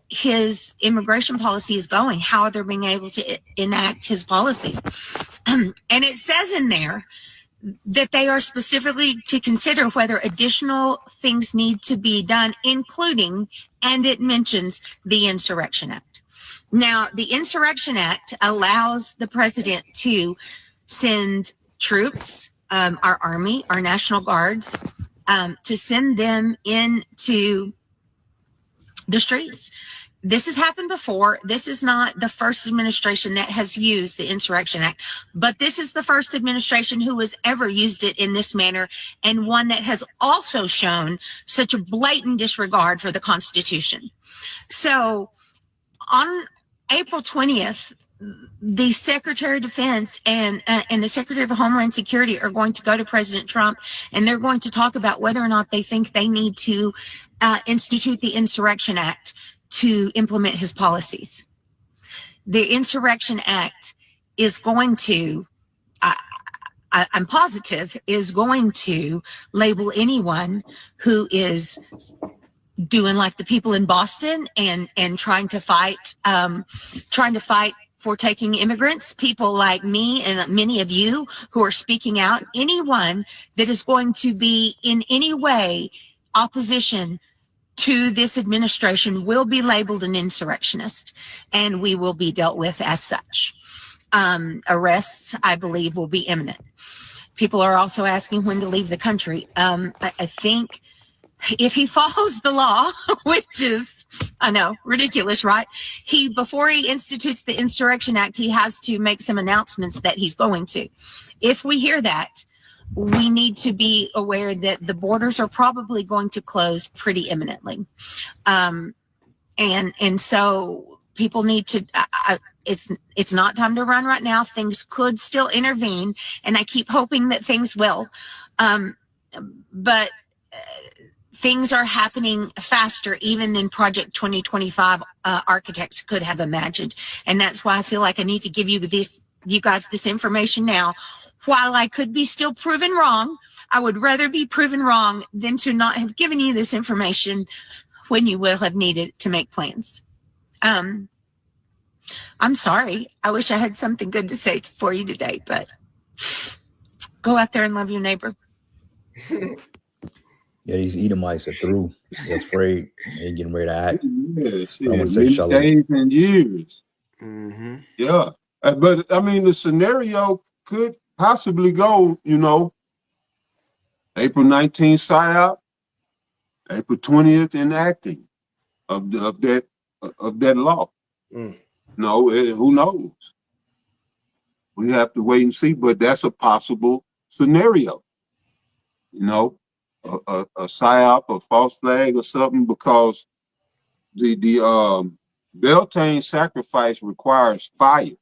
Speaker 4: his immigration policy is going, how they're being able to enact his policy. And it says in there that they are specifically to consider whether additional things need to be done, including, and it mentions the Insurrection Act. Now, the Insurrection Act allows the president to send troops, our Army, our National Guards, to send them into the streets. This has happened before. This is not the first administration that has used the Insurrection Act, but this is the first administration who has ever used it in this manner, and one that has also shown such a blatant disregard for the Constitution. So on April 20th, the Secretary of Defense and the Secretary of Homeland Security are going to go to President Trump, and they're going to talk about whether or not they think they need to institute the Insurrection Act to implement his policies. The Insurrection Act is going to, I'm positive, is going to label anyone who is doing like the people in Boston and trying to fight for taking immigrants, people like me and many of you who are speaking out. Anyone that is going to be in any way opposition to this administration will be labeled an insurrectionist, and we will be dealt with as such. Arrests, I believe, will be imminent. People are also asking when to leave the country. I think if he follows the law, which is, I know, ridiculous, right? Before he institutes the Insurrection Act, he has to make some announcements that he's going to. If we hear that, we need to be aware that the borders are probably going to close pretty imminently. And so people need to, it's not time to run right now. Things could still intervene, and I keep hoping that things will. But things are happening faster even than Project 2025 architects could have imagined. And that's why I feel like I need to give you guys this information now. While I could be still proven wrong, I would rather be proven wrong than to not have given you this information when you will have needed to make plans. I'm sorry. I wish I had something good to say for you today, but go out there and love your neighbor.
Speaker 5: Yeah, these Edomites are through. They're afraid. They're getting ready to act.
Speaker 2: Yes,
Speaker 5: I want to say shalom.
Speaker 2: days and years.
Speaker 1: Mm-hmm.
Speaker 2: Yeah. But, I mean, the scenario could possibly go, April 19th PSYOP, April 20th enacting of that law. No, who knows? We have to wait and see, but that's a possible scenario. A PSYOP, a false flag or something, because the Beltane sacrifice requires fire.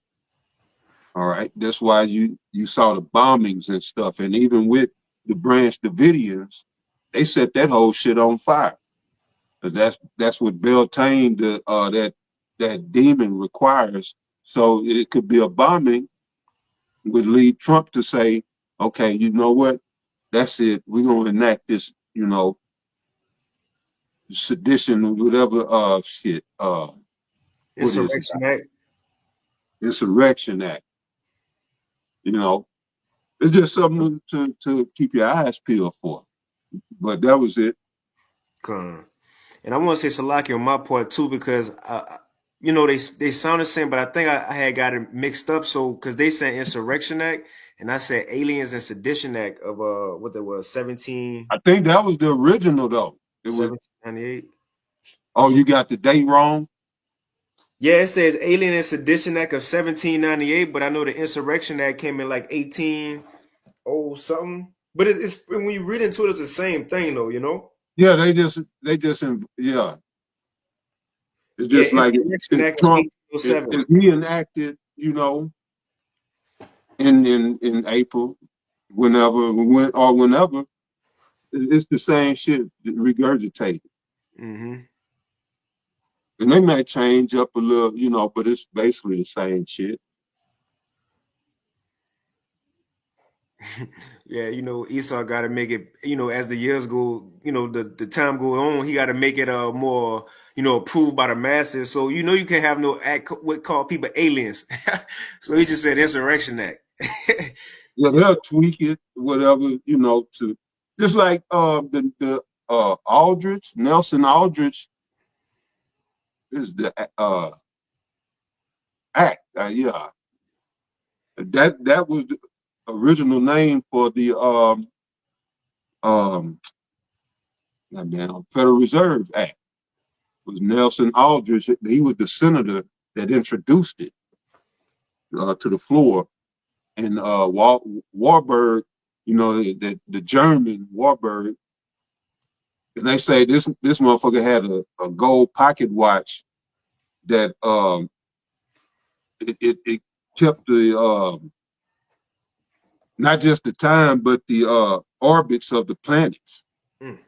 Speaker 2: All right, that's why you saw the bombings and stuff, and even with the Branch Davidians, they set that whole shit on fire. But that's what Beltane, that demon, requires. So it could be a bombing would lead Trump to say, okay, you know what? That's it. We're gonna enact this, sedition or whatever shit.
Speaker 1: Insurrection Act.
Speaker 2: Insurrection Act. It's just something to keep your eyes peeled for. But that was it.
Speaker 1: Con. And I want to say Salaki on my part too, because they sound the same, but I think I had got it mixed up. So because they said Insurrection Act, and I said Aliens and Sedition Act of what there was 17,
Speaker 2: I think that was the original though. It was
Speaker 1: 1798.
Speaker 2: oh, you got the date wrong?
Speaker 1: Yeah, it says Alien and Sedition Act of 1798, but I know the Insurrection Act came in like 18 oh something. But it's when you read into it, it's the same thing though, you know?
Speaker 2: Yeah, yeah. It's
Speaker 1: Yeah,
Speaker 2: just like
Speaker 1: Insurrection Act of
Speaker 2: Trump. If
Speaker 1: 1807.
Speaker 2: he enacted, in April, whenever, it's the same shit regurgitated.
Speaker 1: Mm-hmm.
Speaker 2: And they may change up a little, but it's basically the same shit.
Speaker 1: Yeah, Esau got to make it, as the years go, the time go on, he got to make it more, approved by the masses. So, you can't have no act what call people aliens. So he just said Insurrection Act.
Speaker 2: Yeah, they'll tweak it, whatever, to just like the Aldrich, Nelson Aldrich is the act. Yeah. That was the original name for the Federal Reserve Act. Was Nelson Aldrich. He was the senator that introduced it to the floor. And Warburg, the German Warburg, and they say this motherfucker had a gold pocket watch that it kept the not just the time but the orbits of the planets.
Speaker 1: Mm.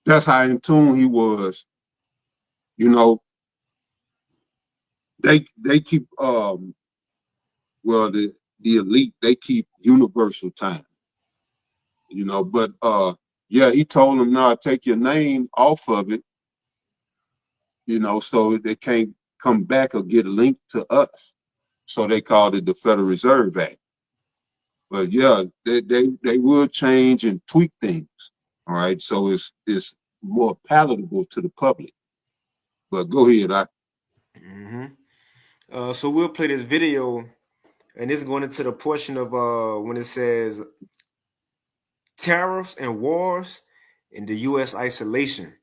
Speaker 2: That's how in tune he was. They keep the elite, they keep universal time. But yeah, he told them, "No, take your name off of it, so they can't come back or get linked to us." So they called it the Federal Reserve Act. But yeah, they will change and tweak things. All right, so it's more palatable to the public. But go ahead,
Speaker 1: Mm-hmm. So we'll play this video, and this is going into the portion of when it says tariffs and wars in the U.S. isolation.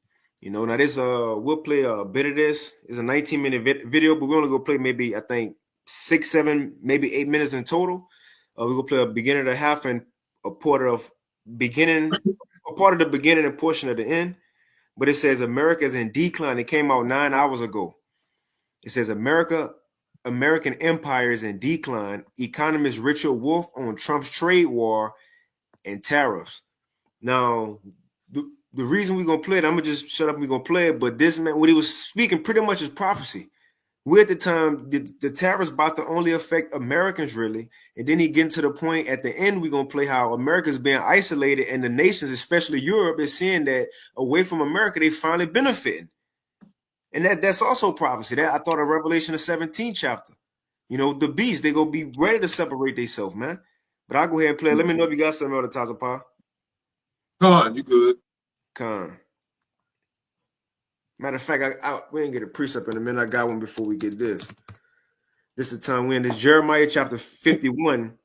Speaker 1: Now this we'll play a bit of this. It's a 19-minute video, but we're gonna go play maybe I think 6, 7, maybe 8 minutes in total. We're gonna play a beginning of the half and a part of beginning, a part of the beginning and portion of the end. But it says America is in decline. It came out 9 hours ago. It says American empire is in decline. Economist Richard Wolff on Trump's trade war and tariffs. Now, the reason we're gonna play it, I'm gonna just shut up and we're gonna play it. But this man, what he was speaking pretty much is prophecy. We at the time, the tariffs about to only affect Americans really. And then he get to the point at the end, we're gonna play how America's being isolated and the nations, especially Europe, is seeing that away from America, they finally benefiting. And that's also prophecy. That I thought of Revelation the 17th chapter. The beast, they gonna be ready to separate themselves, man. But I'll go ahead and play. Let me know if you got something on the Taza Pa.
Speaker 2: Con, you good?
Speaker 1: Con. Matter of fact, we didn't get a precept in a minute. I got one before we get this. This is the time we in this Jeremiah chapter 51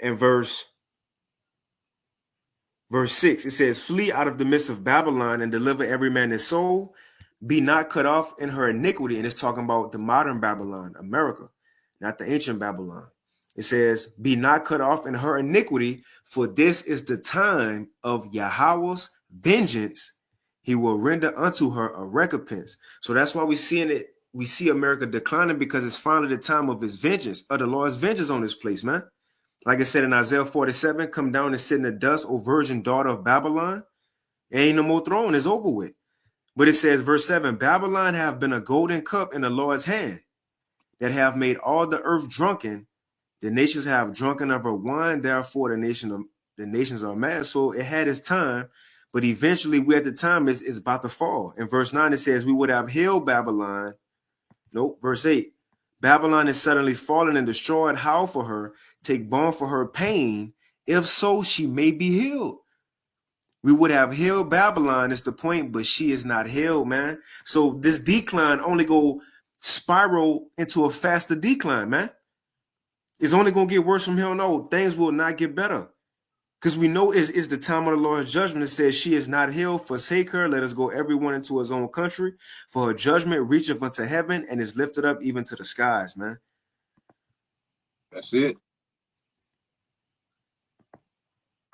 Speaker 1: and verse 6. It says, "Flee out of the midst of Babylon and deliver every man his soul. Be not cut off in her iniquity." And it's talking about the modern Babylon, America, not the ancient Babylon. It says, "Be not cut off in her iniquity, for this is the time of Yahweh's vengeance. He will render unto her a recompense." So that's why we see America declining, because it's finally the time of his vengeance, of the Lord's vengeance on this place, man. Like I said in Isaiah 47, "Come down and sit in the dust, O virgin daughter of Babylon." Ain't no more throne, it's over with. But it says, verse 7, "Babylon have been a golden cup in the Lord's hand, that have made all the earth drunken. The nations have drunken of her wine, therefore the nations are mad." So it had its time, but eventually we at the time is about to fall. In verse 9, it says, "We would have healed Babylon." Nope. Verse 8, "Babylon is suddenly fallen and destroyed. Howl for her, take balm for her pain. If so, she may be healed." We would have held Babylon is the point, but she is not held, man. So this decline only go spiral into a faster decline, man. It's only gonna get worse from here on out. Things will not get better. Because we know it's the time of the Lord's judgment. It says, she is not healed, forsake her. Let us go everyone into his own country. For her judgment reacheth unto heaven and is lifted up even to the skies, man.
Speaker 2: That's it.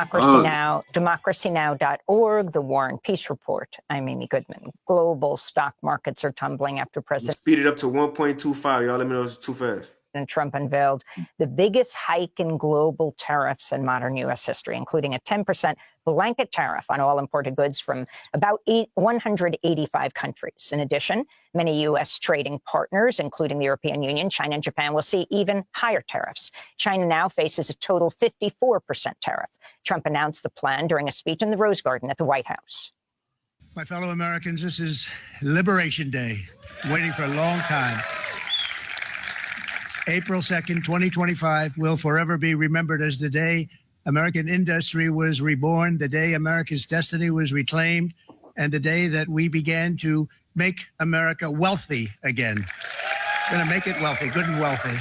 Speaker 6: Democracynow.org, The War and Peace Report. I'm Amy Goodman. Global stock markets are tumbling after President
Speaker 1: Speed it up to 1.25. Y'all let me know it's too fast.
Speaker 6: Trump unveiled the biggest hike in global tariffs in modern U.S. history, including a 10% blanket tariff on all imported goods from about 185 countries. In addition, many U.S. trading partners, including the European Union, China, and Japan, will see even higher tariffs. China now faces a total 54% tariff. Trump announced the plan during a speech in the Rose Garden at the White House.
Speaker 7: My fellow Americans, this is Liberation Day, waiting for a long time. April 2nd, 2025 will forever be remembered as the day American industry was reborn, the day America's destiny was reclaimed, and the day that we began to make America wealthy again. We're going to make it wealthy, good and wealthy.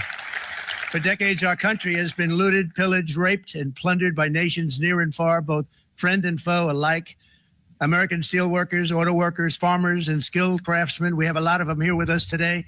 Speaker 7: For decades, our country has been looted, pillaged, raped, and plundered by nations near and far, both friend and foe alike. American steelworkers, auto workers, farmers, and skilled craftsmen, we have a lot of them here with us today.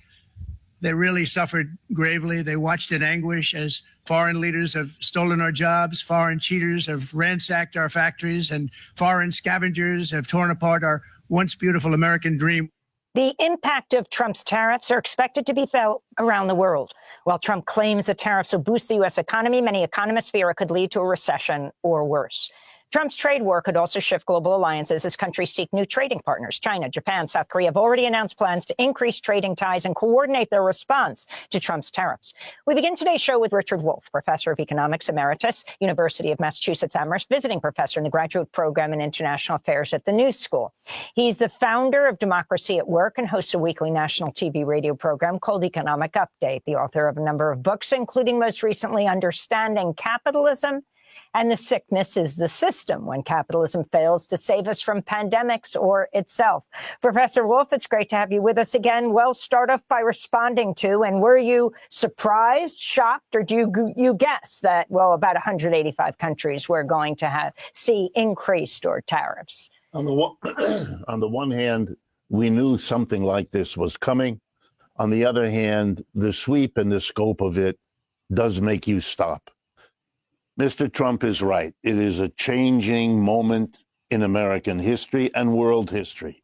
Speaker 7: They really suffered gravely. They watched in anguish as foreign leaders have stolen our jobs, foreign cheaters have ransacked our factories, and foreign scavengers have torn apart our once beautiful American dream.
Speaker 6: The impact of Trump's tariffs are expected to be felt around the world. While Trump claims the tariffs will boost the U.S. economy, many economists fear it could lead to a recession or worse. Trump's trade war could also shift global alliances as countries seek new trading partners. China, Japan, South Korea have already announced plans to increase trading ties and coordinate their response to Trump's tariffs. We begin today's show with Richard Wolff, professor of economics emeritus, University of Massachusetts Amherst, visiting professor in the graduate program in international affairs at the New School. He's the founder of Democracy at Work and hosts a weekly national TV radio program called Economic Update, the author of a number of books, including most recently Understanding Capitalism and the Sickness is the System, when capitalism fails to save us from pandemics or itself. Professor Wolff, it's great to have you with us again. Well, start off by responding to, and were you surprised, shocked, or do you guess that, well, about 185 countries were going to see increased or tariffs?
Speaker 5: On the one hand, we knew something like this was coming. On the other hand, the sweep and the scope of it does make you stop. Mr. Trump is right. It is a changing moment in American history and world history.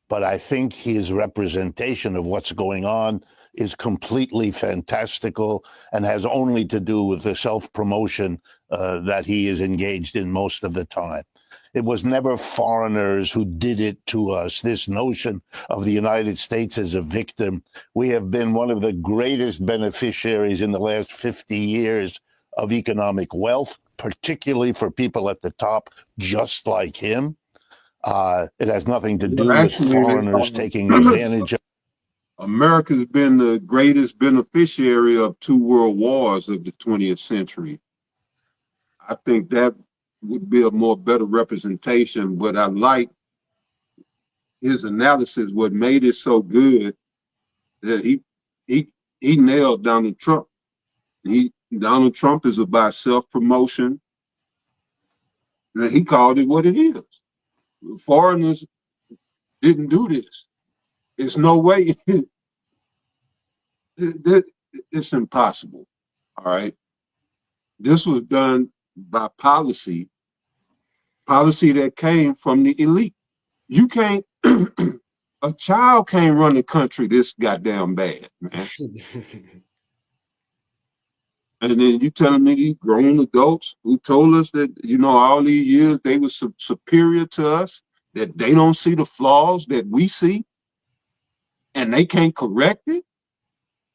Speaker 5: But I think his representation of what's going on is completely fantastical and has only to do with the self-promotion that he is engaged in most of the time. It was never foreigners who did it to us. This notion of the United States as a victim. We have been one of the greatest beneficiaries in the last 50 years of economic wealth, particularly for people at the top, just like him. It has nothing to do with foreigners taking advantage of.
Speaker 2: America's been the greatest beneficiary of 2 world wars of the 20th century. I think that would be a more better representation, but I like his analysis. What made it so good that he nailed Donald Trump. Donald Trump is about self-promotion. And he called it what it is. Foreigners didn't do this. There's no way. It's impossible. All right. This was done by policy that came from the elite. You can't, a child can't run the country this goddamn bad, man. And then you telling me these grown adults who told us that, all these years they were superior to us, that they don't see the flaws that we see, and they can't correct it?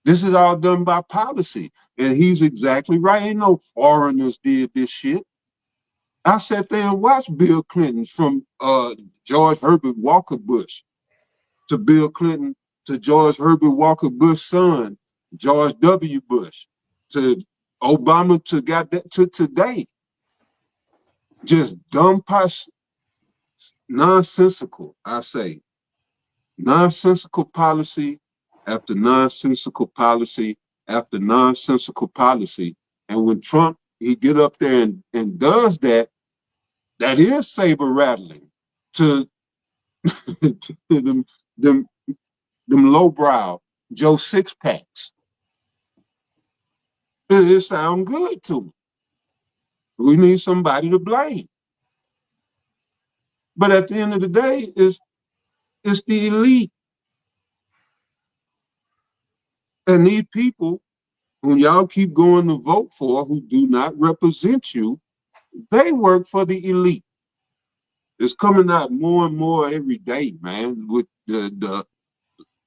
Speaker 2: This is all done by policy. And he's exactly right. Ain't no foreigners did this shit. I sat there and watched Bill Clinton, from George Herbert Walker Bush to Bill Clinton to George Herbert Walker Bush's son, George W. Bush, to Obama, to today. Just dumb nonsensical, I say, nonsensical policy after nonsensical policy after nonsensical policy. And when Trump, he get up there and does that, that is saber rattling to, to them, them lowbrow Joe Six Packs. It sound good to me. We need somebody to blame. But at the end of the day, it's the elite. And these people who y'all keep going to vote for who do not represent you, they work for the elite. It's coming out more and more every day, man, with the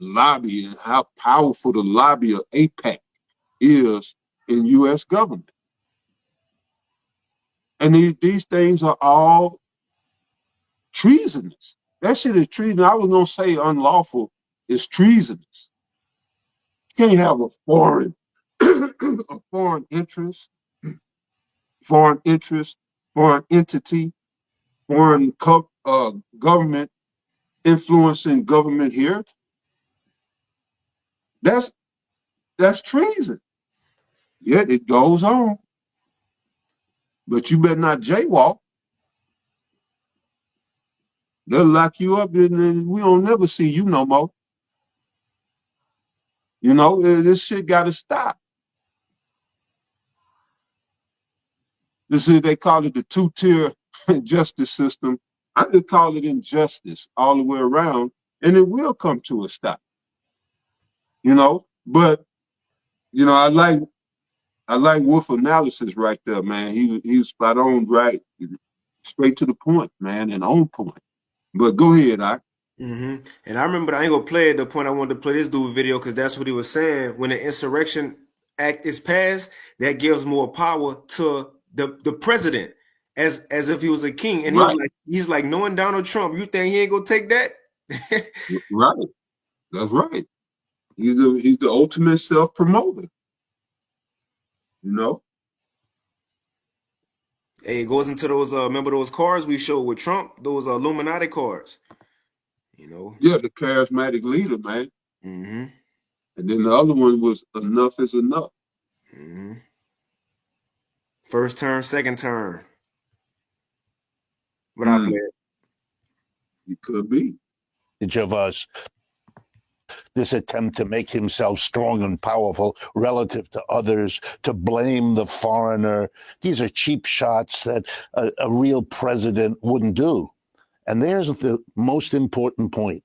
Speaker 2: lobby and how powerful the lobby of APAC is in U.S. government. And these things are all treasonous. That shit is treason. I was gonna say unlawful. It's treasonous. You can't have a foreign a foreign interest, foreign interest, foreign entity, foreign government influencing government here. That's treason. Yet it goes on. But you better not jaywalk. They'll lock you up and we don't never see you no more. You know, this shit gotta stop. This is, they call it the two-tier justice system. I just call it injustice all the way around, and it will come to a stop. You know, but you know, I like Wolf analysis right there, man. He was spot on, right, straight to the point, man, and on point. But go ahead, I.
Speaker 1: And I remember, I ain't gonna play it. The point I wanted to play this dude video because that's what he was saying. When the Insurrection Act is passed, that gives more power to the president, as if he was a king. And
Speaker 2: right.
Speaker 1: he's like, knowing Donald Trump, you think he ain't gonna take that?
Speaker 2: Right. That's right. He's the ultimate self-promoter. You know?
Speaker 1: Hey, it goes into those remember those cards we showed with Trump, those Illuminati cards. You know?
Speaker 2: Yeah, the charismatic leader, man. And then the other one was enough is enough.
Speaker 1: First term, second term. What I played.
Speaker 2: It could be.
Speaker 5: Each of us, this attempt to make himself strong and powerful relative to others, to blame the foreigner. These are cheap shots that a real president wouldn't do. And there's the most important point.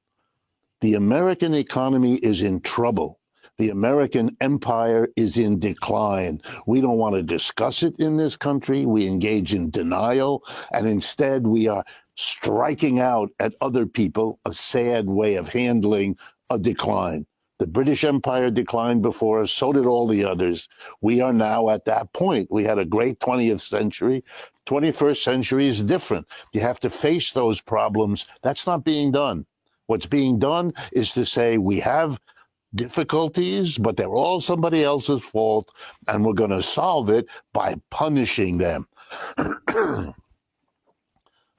Speaker 5: The American economy is in trouble. The American empire is in decline. We don't want to discuss it in this country. We engage in denial, and instead we are striking out at other people, a sad way of handling a decline. The British Empire declined before us, so did all the others. We are now at that point. We had a great 20th century. 21st century is different. You have to face those problems. That's not being done. What's being done is to say we have difficulties, but they're all somebody else's fault, and we're going to solve it by punishing them.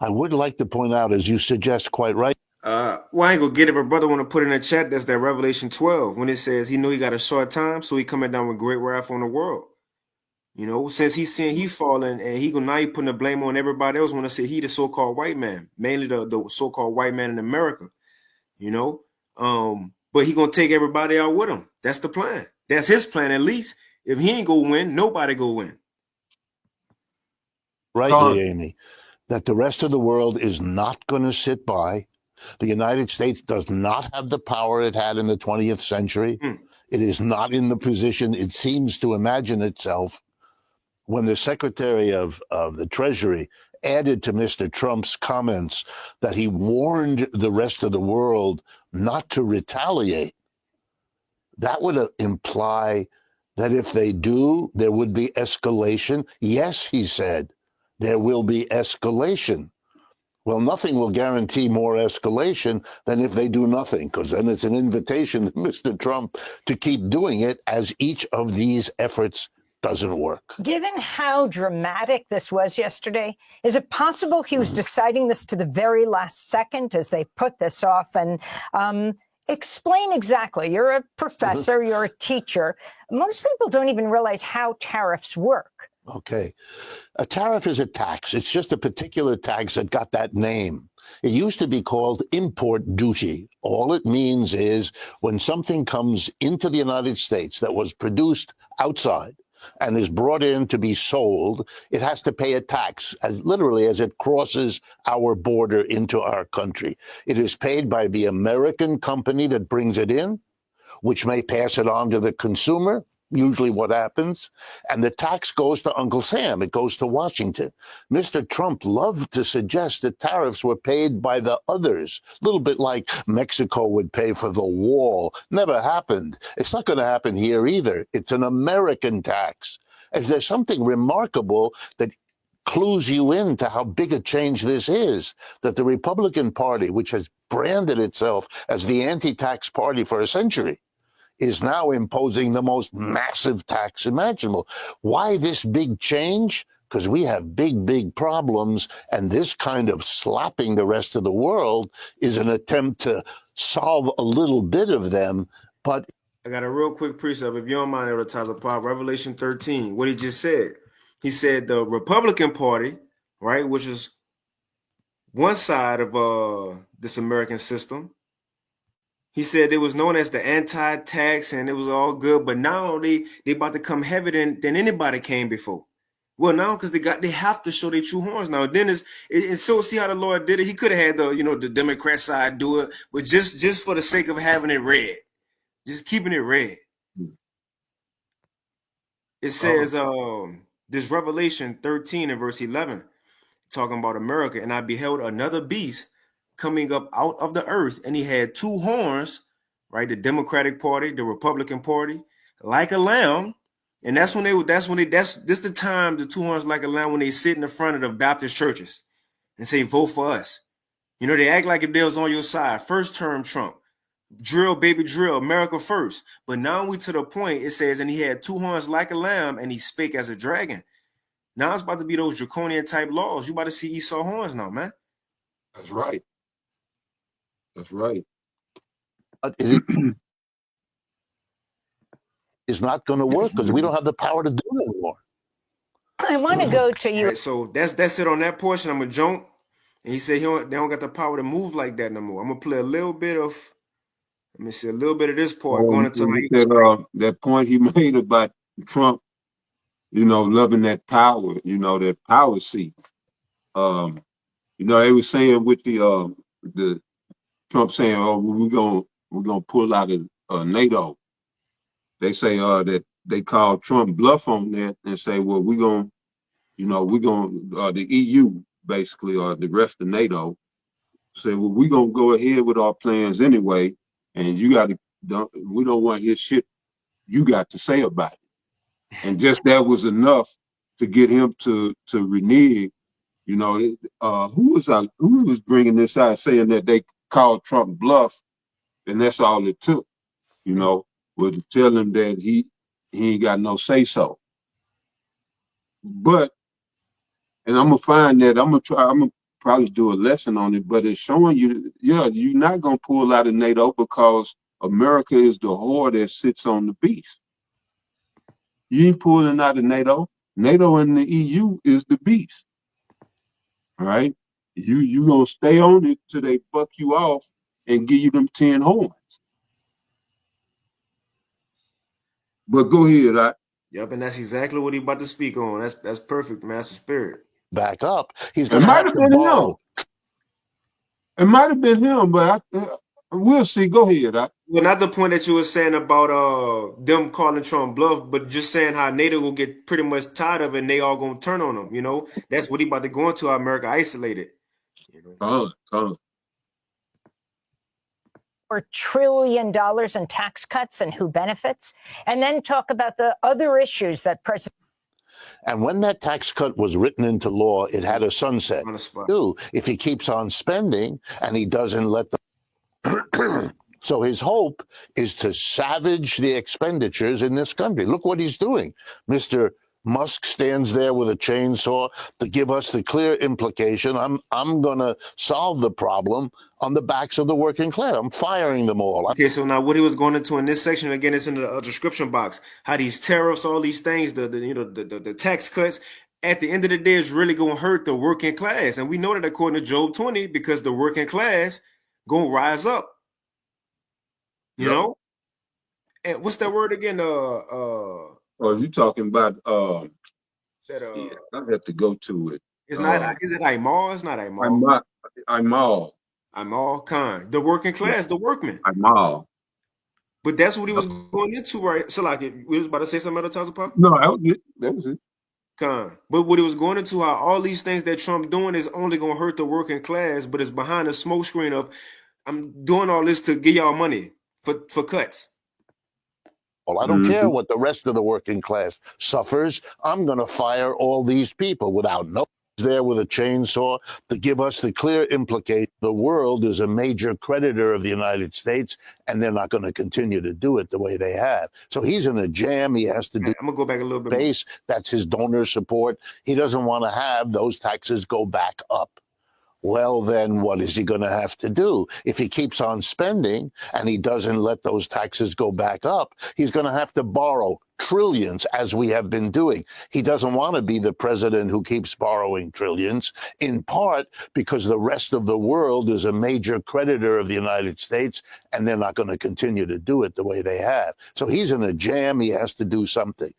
Speaker 5: I would like to point out, as you suggest quite right.
Speaker 1: Well, I ain't gonna get it, but brother want to put in the chat, that's that Revelation 12, when it says he knew he got a short time, so he coming down with great wrath on the world. You know, since he's seeing he falling, and he putting the blame on everybody else when I say he the so-called white man, mainly the so-called white man in America. You know, but he gonna take everybody out with him. That's the plan. That's his plan, at least. If he ain't gonna win, nobody go win.
Speaker 5: Rightly, Amy, that the rest of the world is not going to sit by. The United States does not have the power it had in the 20th century. It is not in the position it seems to imagine itself. When the Secretary of the Treasury added to Mr. Trump's comments that he warned the rest of the world not to retaliate, that would imply that if they do, there would be escalation. Yes, he said, there will be escalation. Well, nothing will guarantee more escalation than if they do nothing, because then it's an invitation to Mr. Trump to keep doing it as each of these efforts doesn't work.
Speaker 6: Given how dramatic this was yesterday, is it possible he was deciding this to the very last second as they put this off? And explain exactly. You're a professor, you're a teacher. Most people don't even realize how tariffs work.
Speaker 5: Okay. A tariff is a tax. It's just a particular tax that got that name. It used to be called import duty. All it means is when something comes into the United States that was produced outside and is brought in to be sold, it has to pay a tax, as literally as it crosses our border into our country. It is paid by the American company that brings it in, which may pass it on to the consumer, usually what happens, and the tax goes to Uncle Sam. It goes to Washington. Mr. Trump loved to suggest that tariffs were paid by the others, a little bit like Mexico would pay for the wall. Never happened. It's not going to happen here either. It's an American tax. And there's something remarkable that clues you into how big a change this is, that the Republican Party, which has branded itself as the anti-tax party for a century, is now imposing the most massive tax imaginable. Why this big change? Because we have big, big problems, and this kind of slapping the rest of the world is an attempt to solve a little bit of them. But
Speaker 1: I got a real quick precept, if you don't mind, advertiser Pop, Revelation 13, what he just said. He said the Republican Party, right, which is one side of this American system, he said it was known as the anti-tax and it was all good, but now they about to come heavier than anybody came before. Well, now because they have to show their true horns now. Then and so see how the Lord did it. He could have had the Democrat side do it, but just for the sake of having it red, just keeping it red. It says this Revelation 13 and verse 11, talking about America, and I beheld another beast coming up out of the earth, and he had two horns, right? The Democratic Party, the Republican Party, like a lamb. And that's the time, the two horns like a lamb, when they sit in the front of the Baptist churches and say, vote for us. You know, they act like if they was on your side. First term Trump, drill, baby, drill, America first. But now we to the point, it says, and he had two horns like a lamb, and he spake as a dragon. Now it's about to be those draconian type laws. You about to see Esau horns now, man.
Speaker 2: That's right. That's right.
Speaker 5: It is not going to work because we don't have the power to do it anymore.
Speaker 6: I want to go to you.
Speaker 1: Right, so that's it on that portion. I'm going to jump. And he said they don't got the power to move like that no more. I'm going to play a little bit of, let me see, a little bit of this part going into
Speaker 2: that point he made about Trump, loving that power, that power seat. They were saying with the Trump saying, "Oh, we're gonna pull out of NATO." They say that they called Trump bluff on that and say, "Well, we're gonna the EU basically or the rest of NATO say, well, we're gonna go ahead with our plans anyway, and we don't want to hear shit you got to say about it." And just that was enough to get him to renege. Who was bringing this out, saying that they called Trump bluff, and that's all it took, was to tell him that he ain't got no say so. But, and I'm gonna probably do a lesson on it, but it's showing you, you're not gonna pull out of NATO because America is the whore that sits on the beast. You ain't pulling out of NATO. NATO and the EU is the beast. All right? You gonna stay on it till they fuck you off and give you them 10 horns. But go ahead, right?
Speaker 1: Yep, and that's exactly what he about to speak on. That's perfect, Master Spirit.
Speaker 5: Back up. He's gonna have to bow.
Speaker 2: It might have been him, but we'll see. Go ahead.
Speaker 1: Well, not the point that you were saying about them calling Trump bluff, but just saying how NATO will get pretty much tired of it and they all gonna turn on him. That's what he about to go into. America isolated.
Speaker 6: $4 trillion in tax cuts and who benefits, and then talk about the other issues that President.
Speaker 5: And when that tax cut was written into law, it had a sunset. Too, if he keeps on spending and he doesn't let the So his hope is to savage the expenditures in this country. Look what he's doing. Mr. Musk stands there with a chainsaw to give us the clear implication. I'm going to solve the problem on the backs of the working class. I'm firing them all.
Speaker 1: Okay, so now what he was going into in this section, again, it's in the description box, how these tariffs, all these things, the tax cuts, at the end of the day, is really going to hurt the working class. And we know that according to Job 20, because the working class going to rise up. You know? And what's that word again?
Speaker 2: Oh, you talking about
Speaker 1: that
Speaker 2: I have to go to it.
Speaker 1: It's not, is it Imar? It's not Imar.
Speaker 2: Imar
Speaker 1: Khan. The working class, the workman.
Speaker 2: Imar.
Speaker 1: But that's what he was going into, right? So like we was about to say something at the time, Pop?
Speaker 2: No, that was it. That was it.
Speaker 1: Khan. But what he was going into, how all these things that Trump doing is only going to hurt the working class, but it's behind the smoke screen of, I'm doing all this to give y'all money for cuts.
Speaker 5: Well, I don't care what the rest of the working class suffers. I'm going to fire all these people without no there with a chainsaw to give us the clear implication the world is a major creditor of the United States, and they're not going to continue to do it the way they have. So he's in a jam. He has to do.
Speaker 1: I'm gonna go back a little bit.
Speaker 5: Base. That's his donor support. He doesn't want to have those taxes go back up. Well, then what is he going to have to do? If he keeps on spending and he doesn't let those taxes go back up, he's going to have to borrow trillions, as we have been doing. He doesn't want to be the president who keeps borrowing trillions, in part because the rest of the world is a major creditor of the United States, and they're not going to continue to do it the way they have. So he's in a jam. He has to do something.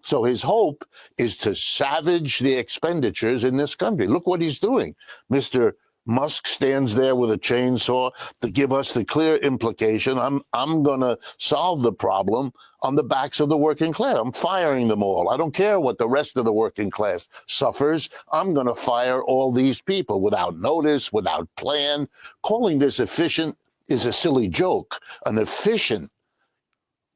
Speaker 5: So his hope is to savage the expenditures in this country. Look what he's doing. Mr. Musk stands there with a chainsaw to give us the clear implication. I'm going to solve the problem on the backs of the working class. I'm firing them all. I don't care what the rest of the working class suffers. I'm going to fire all these people without notice, without plan. Calling this efficient is a silly joke. An efficient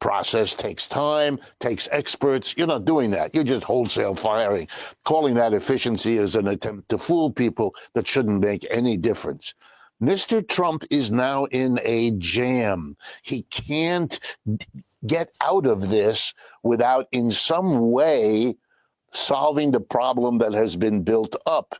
Speaker 5: process takes time, takes experts. You're not doing that. You're just wholesale firing. Calling that efficiency is an attempt to fool people that shouldn't make any difference. Mr. Trump is now in a jam. He can't get out of this without in some way solving the problem that has been built up.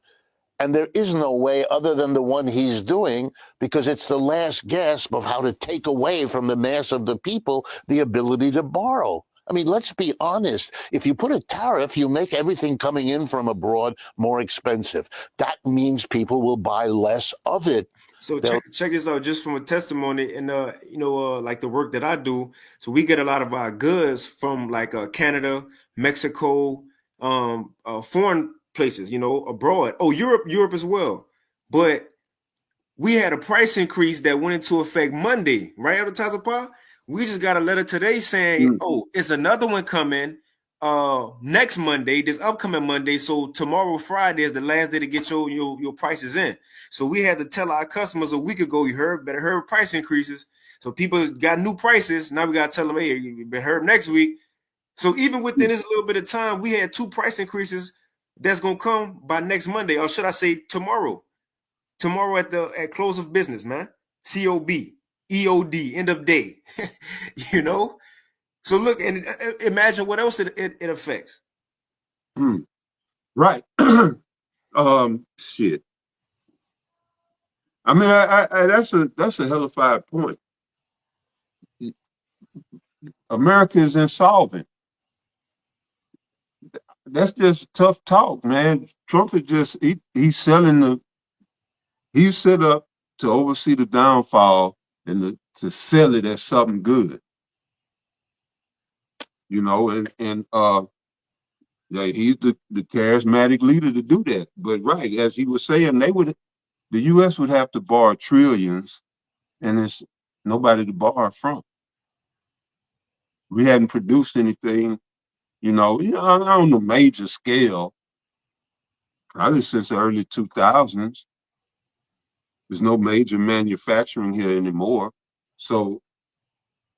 Speaker 5: And there is no way other than the one he's doing, because it's the last gasp of how to take away from the mass of the people the ability to borrow. I mean, let's be honest. If you put a tariff, you make everything coming in from abroad more expensive. That means people will buy less of it.
Speaker 1: So check this out, just from a testimony, and like the work that I do. So we get a lot of our goods from like Canada, Mexico, foreign places, abroad. Oh, Europe as well. But we had a price increase that went into effect Monday, right? Advertiser Pa? We just got a letter today saying, oh, it's another one coming next Monday, this upcoming Monday. So tomorrow, Friday, is the last day to get your prices in. So we had to tell our customers a week ago, better hurry price increases. So people got new prices. Now we got to tell them, hey, you better hurry next week. So even within this little bit of time, we had 2 price increases that's going to come by next Monday, or should I say tomorrow at close of business, man. COB, EOD, end of day. So look, and imagine what else it affects.
Speaker 2: Right. Shit. I mean, that's a hellified point. America is insolvent. That's just tough talk, man. Trump is just he's selling he's set up to oversee the downfall and to sell it as something good. Yeah, he's the charismatic leader to do that. But right, as he was saying, the U.S. would have to borrow trillions, and there's nobody to borrow from. We hadn't produced anything, on a major scale, probably since the early 2000s. There's no major manufacturing here anymore. So,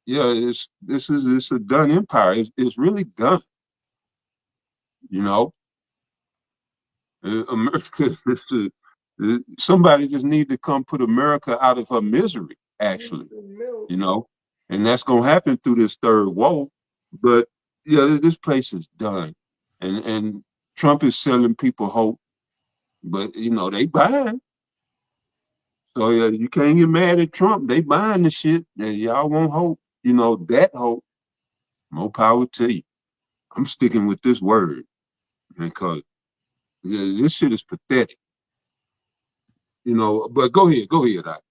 Speaker 2: yeah, it's a done empire. It's really done. America. Somebody just need to come put America out of her misery. actually, you know, and that's gonna happen through this third wall. But yeah, this place is done, and Trump is selling people hope, but you know they buying. So yeah, you can't get mad at Trump. They buying the shit, and y'all want hope. You know that hope. More power to you. I'm sticking with this word because yeah, this shit is pathetic. You know, but go ahead, Doc.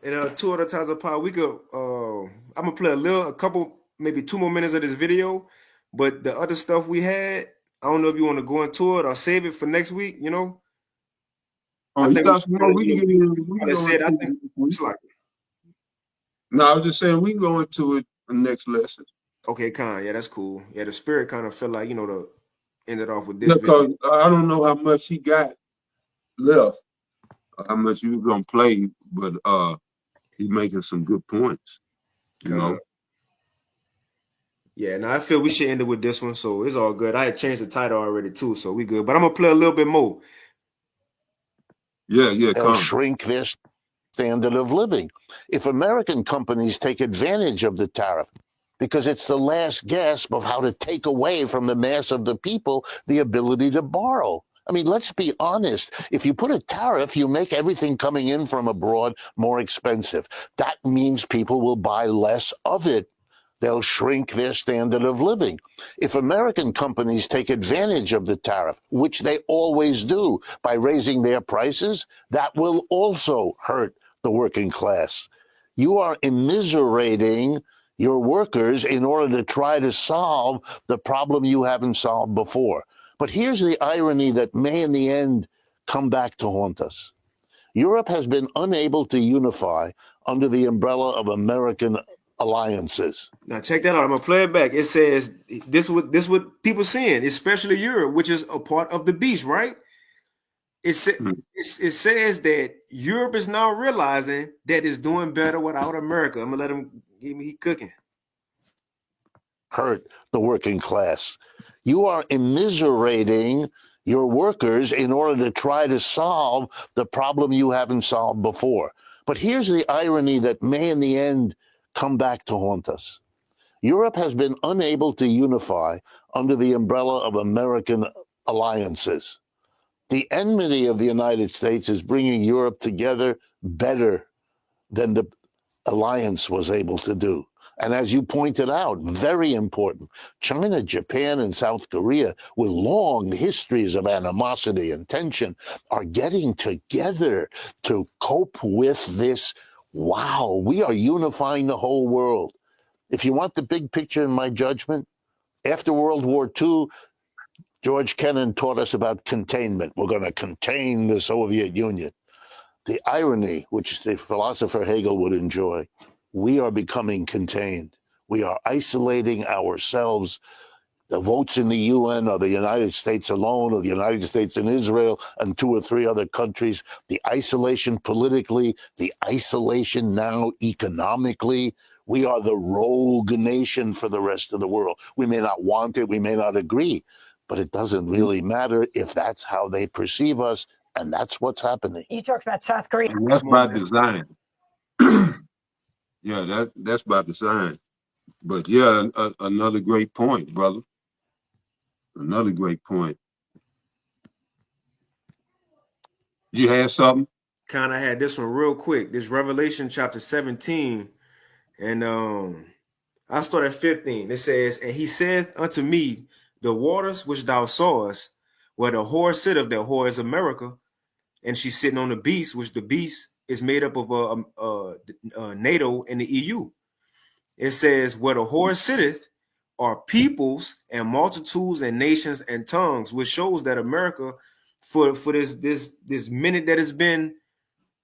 Speaker 1: And 2 other times of power, we could. I'm gonna play a couple, maybe 2 more minutes of this video, but the other stuff we had, I don't know if you want to go into it or save it for next week. You know,
Speaker 2: Oh,
Speaker 1: I
Speaker 2: you
Speaker 1: think we
Speaker 2: got
Speaker 1: should
Speaker 2: some more?
Speaker 1: probably
Speaker 2: We can
Speaker 1: do.
Speaker 2: get
Speaker 1: We
Speaker 2: in.
Speaker 1: should
Speaker 2: We can
Speaker 1: probably
Speaker 2: go
Speaker 1: say it. I
Speaker 2: into
Speaker 1: think
Speaker 2: it. Next week.
Speaker 1: it's like
Speaker 2: No, I was just saying we can go into it the next lesson.
Speaker 1: okay, yeah, that's cool. Yeah, the spirit kind of felt like to end it off with this video.
Speaker 2: Because I don't know how much he got left, how much he was gonna play, but he's making some good points. You
Speaker 1: Con.
Speaker 2: know.
Speaker 1: Yeah, now I feel we should end it with this one, so it's all good. I had changed the title already too, so we good. But I'm gonna play a little bit more.
Speaker 2: Yeah,
Speaker 5: They'll
Speaker 2: come.
Speaker 5: shrink their standard of living. If American companies take advantage of the tariff, because it's the last gasp of how to take away from the mass of the people the ability to borrow. I mean, let's be honest. If you put a tariff, you make everything coming in from abroad more expensive. That means people will buy less of it. They'll shrink their standard of living. If American companies take advantage of the tariff, which they always do by raising their prices, that will also hurt the working class. You are immiserating your workers in order to try to solve the problem you haven't solved before. But here's the irony that may in the end come back to haunt us. Europe has been unable to unify under the umbrella of American alliances.
Speaker 1: Now check that out. I'm gonna play it back. It says this what people saying, especially Europe, which is a part of the beast, right?
Speaker 2: Hmm.
Speaker 1: It says that Europe is now realizing that it's doing better without America. I'm gonna let him give me cooking.
Speaker 5: Hurt the working class. You are immiserating your workers in order to try to solve the problem you haven't solved before. But here's the irony that may in the end come back to haunt us. Europe has been unable to unify under the umbrella of American alliances. The enmity of the United States is bringing Europe together better than the alliance was able to do. And as you pointed out, very important, China, Japan, and South Korea, with long histories of animosity and tension, are getting together to cope with this. Wow, we are unifying the whole world. If you want the big picture, in my judgment, after World War II, George Kennan taught us about containment. We're going to contain the Soviet Union. The irony, which the philosopher Hegel would enjoy, we are becoming contained. We are isolating ourselves. The votes in the UN are the United States alone, or the United States and Israel, and 2 or 3 other countries. The isolation politically, the isolation now economically. We are the rogue nation for the rest of the world. We may not want it, we may not agree, but it doesn't really matter if that's how they perceive us, and that's what's happening.
Speaker 6: You talked about South Korea.
Speaker 2: And that's
Speaker 1: Come
Speaker 2: by
Speaker 1: on, man.
Speaker 2: design. Yeah, that's by design. But yeah, another great point, brother. Another great point. You had something?
Speaker 1: Kind of had this one real quick. This Revelation chapter 17, and I start at 15. It says, "And he saith unto me, the waters which thou sawest, where the whore sitteth, that whore is America, and she's sitting on the beast, which the beast is made up of NATO and the EU. It says, where the whore sitteth are peoples and multitudes and nations and tongues," which shows that America, for this minute that it's been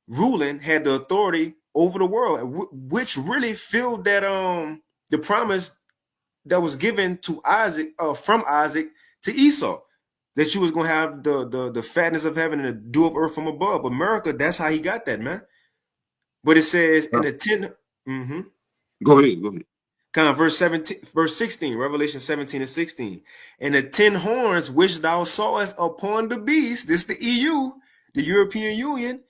Speaker 1: ruling, had the authority over the world, which really filled that the promise that was given to Isaac, from Isaac to Esau, that you was gonna have the fatness of heaven and the dew of earth from above. America, that's how he got that, man. But it says in the 10,
Speaker 2: Go ahead.
Speaker 1: kind of verse 17, verse 16, Revelation 17 and 16. "And the 10 horns which thou sawest upon the beast," this the EU, the European Union,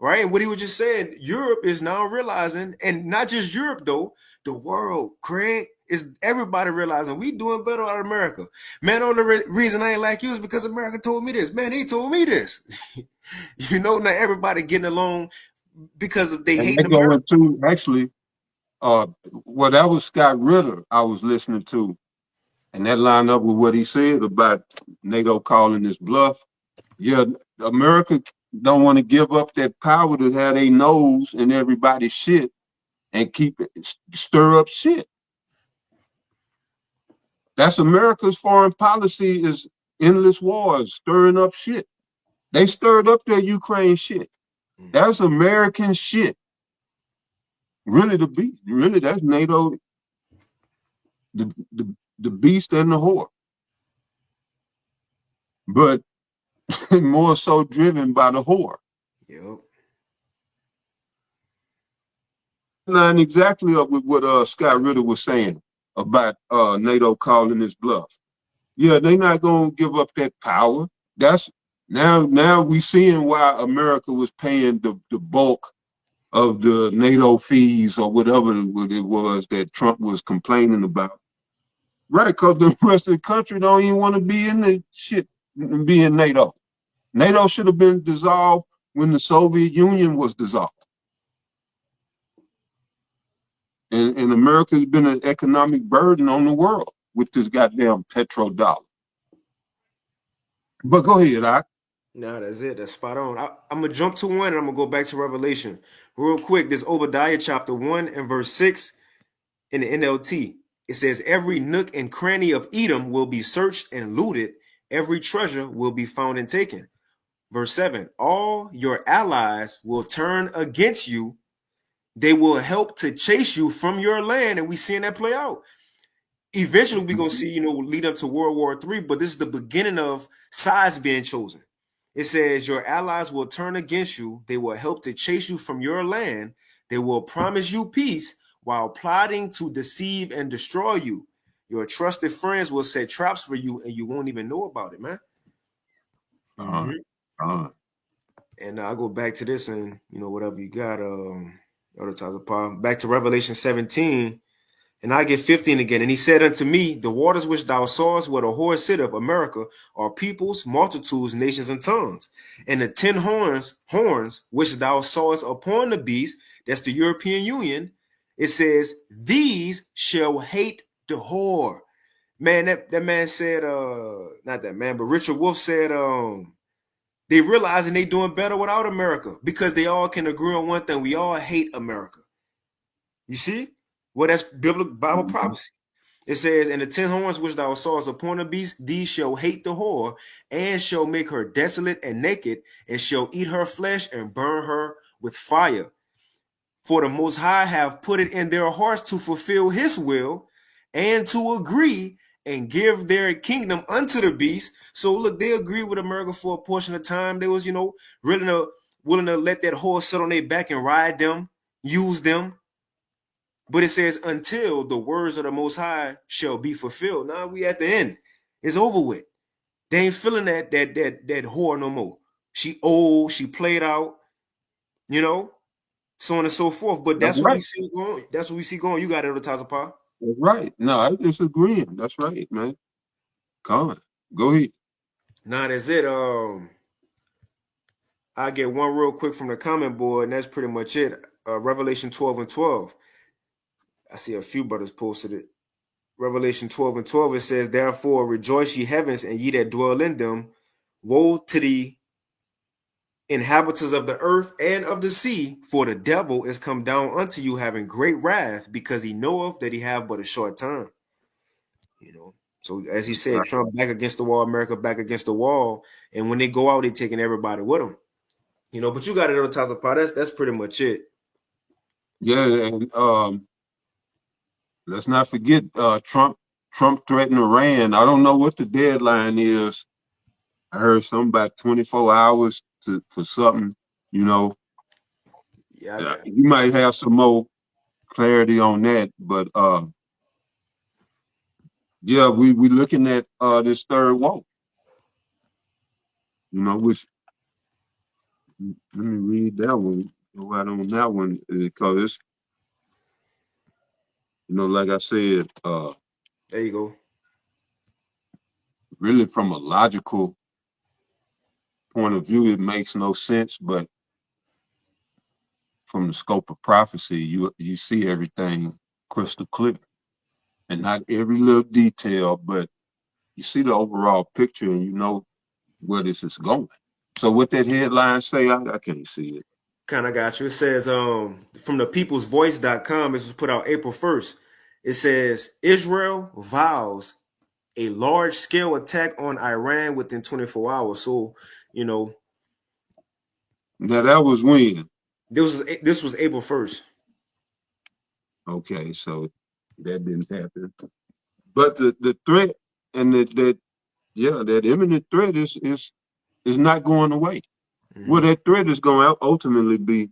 Speaker 1: right? And what he was just saying, Europe is now realizing, and not just Europe though, the world, Craig, is everybody realizing we doing better out of America. Man, only reason I ain't like you is because America told me this. Man, he told me this. You know, now everybody getting along because of they
Speaker 2: And they
Speaker 1: hating
Speaker 2: go
Speaker 1: America.
Speaker 2: into actually, well, that was Scott Ritter I was listening to, and that lined up with what he said about NATO calling this bluff. Yeah, America don't want to give up that power to have their nose in everybody's shit and keep it stir up shit. That's America's foreign policy is endless wars, stirring up shit. They stirred up their Ukraine shit. That's American shit. Really, really, that's NATO, the beast and the whore. But more so driven by the whore.
Speaker 1: Yep.
Speaker 2: Line exactly up with what Scott Ritter was saying about NATO calling this bluff. Yeah, they're not gonna give up that power. That's now we seeing why America was paying the bulk of the NATO fees or whatever it was that Trump was complaining about. Right, because the rest of the country don't even want to be in the shit, be in NATO. NATO should have been dissolved when the Soviet Union was dissolved. And America's been an economic burden on the world with this goddamn petrodollar. But go ahead, I.
Speaker 1: No, that's it. That's spot on. I'm gonna jump to one and I'm gonna go back to Revelation real quick. This Obadiah chapter 1 and verse 6 in the NLT. It says, every nook and cranny of Edom will be searched and looted, every treasure will be found and taken. Verse 7, all your allies will turn against you. They will help to chase you from your land. And we seeing that play out. Eventually, we're going to see, lead up to World War III, but this is the beginning of sides being chosen. It says, your allies will turn against you. They will help to chase you from your land. They will promise you peace while plotting to deceive and destroy you. Your trusted friends will set traps for you and you won't even know about it, man. And I'll go back to this and, whatever you got, other times of power. Back to Revelation 17. And I get 15 again. And he said unto me, the waters which thou sawest where the whore sitteth, America, are peoples, multitudes, nations, and tongues. And the 10 horns which thou sawest upon the beast, that's the European Union, it says, these shall hate the whore. Man, that man said, not that man, but Richard Wolff said, they realizing they doing better without America because they all can agree on one thing. We all hate America. You see? Well, that's biblical Bible prophecy. It says, and the 10 horns which thou sawest upon the beast, these shall hate the whore, and shall make her desolate and naked, and shall eat her flesh and burn her with fire. For the Most High have put it in their hearts to fulfill his will, and to agree and give their kingdom unto the beast. So look, they agreed with America for a portion of time. They was, willing to let that horse sit on their back and ride them, use them. But it says, until the words of the Most High shall be fulfilled. Now we at the end. It's over with. They ain't feeling that whore no more. She old, she played out, so on and so forth. But that's what we see going. That's what we see going. You got it, advertiser Paul.
Speaker 2: That's right. No, I disagree. That's right, man. Come on. Go ahead.
Speaker 1: Nah, that's it. I get one real quick from the comment board, and that's pretty much it. Revelation 12 and 12. I see a few brothers posted it. Revelation 12 and 12, it says, therefore rejoice ye heavens and ye that dwell in them. Woe to the inhabitants of the earth and of the sea, for the devil is come down unto you having great wrath, because he knoweth that he have but a short time. So as he said, Trump back against the wall, America back against the wall, and when they go out, they're taking everybody with them. But you got it on top of part. That's pretty much it.
Speaker 2: Yeah, and let's not forget Trump threatened Iran. I don't know what the deadline is. I heard something about 24 hours for something,
Speaker 1: Yeah,
Speaker 2: you might have some more clarity on that, but yeah, we looking at this third wall, which Let me read that one. Go right on that one because it's, like I said,
Speaker 1: There you go.
Speaker 2: really from a logical point of view, it makes no sense. But from the scope of prophecy, you see everything crystal clear, and not every little detail, but you see the overall picture, and you know where this is going. So what that headline say, I can't see it.
Speaker 1: Kind of got you. It says from the peoplesvoice.com, this was put out April 1st. It says Israel vows a large scale attack on Iran within 24 hours. So,
Speaker 2: Now that was when.
Speaker 1: this was April 1st.
Speaker 2: Okay, so that didn't happen. But the threat and that imminent threat is not going away.
Speaker 1: Mm-hmm.
Speaker 2: Well, that threat is going to ultimately be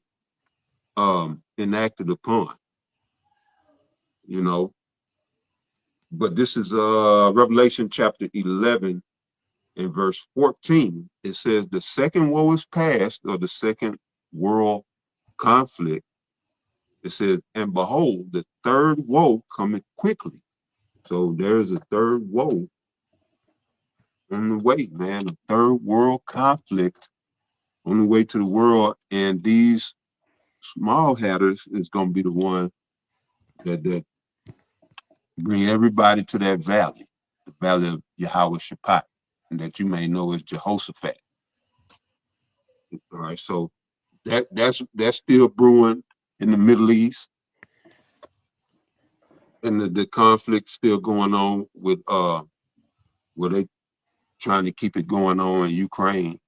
Speaker 2: enacted upon. But this is Revelation chapter 11 and verse 14. It says the second woe is past, or the second world conflict. It says, and behold, the third woe cometh quickly. So there's a third woe on the way, man. A third world conflict on the way to the world, and these small hatters is going to be the one that bring everybody to that valley, the valley of Yahweh Shaphat, and that you may know as Jehoshaphat. All right, so that's still brewing in the Middle East, and the conflict still going on with where they trying to keep it going on in Ukraine.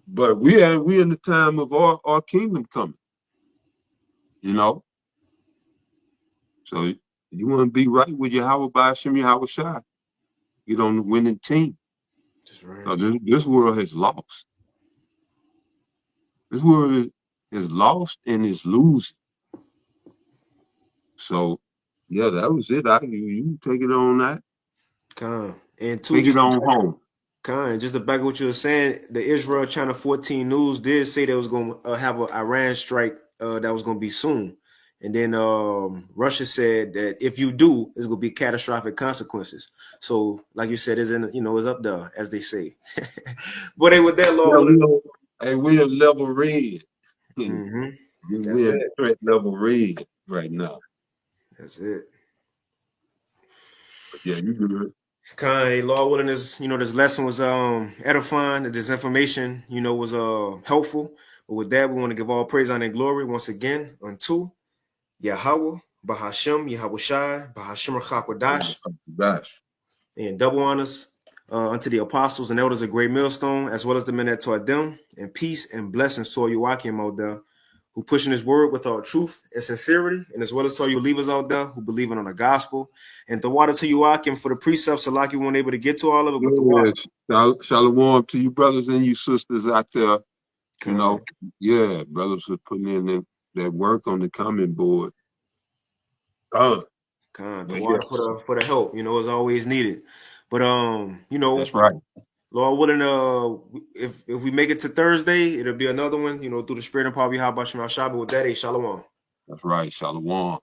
Speaker 2: But we in the time of our kingdom coming, So you want to be right with Yahweh Ba'ashem Yahweh Shai. Get on the winning team.
Speaker 1: That's right.
Speaker 2: So this world has lost. This world is lost and is losing. So yeah, that was it. You take it on that.
Speaker 1: And two,
Speaker 2: Take it on home.
Speaker 1: Just to back up what you were saying, the Israel China 14 News did say they was going to have an Iran strike that was going to be soon. And then Russia said that if you do, it's going to be catastrophic consequences. So, like you said, it's up there, as they say. But hey, with that, Lord,
Speaker 2: we're in level red.
Speaker 1: Mm-hmm.
Speaker 2: We're in threat level red right now.
Speaker 1: That's it.
Speaker 2: But yeah, you good.
Speaker 1: Lord willing, this lesson was edifying. That this information, was helpful. But with that, we want to give all praise, honor, and glory once again unto Yahweh, Bahashem, Yahweh Shai, Bahashem Rachakwadash, and double honors unto the apostles and elders of Great Millstone, as well as the men that taught them, and peace and blessings to all you Akim out there who pushing his word with all truth and sincerity, and as well as all you believers out there who believe in on the gospel, and the water to you Akim for the precepts so like you weren't able to get to all of it, but the water.
Speaker 2: Shalom to you brothers and you sisters out there. Brothers are putting in that work on the comment board.
Speaker 1: The water for the help, is always needed. But
Speaker 2: that's right.
Speaker 1: Lord willing, if we make it to Thursday, it'll be another one, through the spirit and power of Yahweh Shabbat. With that, shalom.
Speaker 2: That's right, shalom.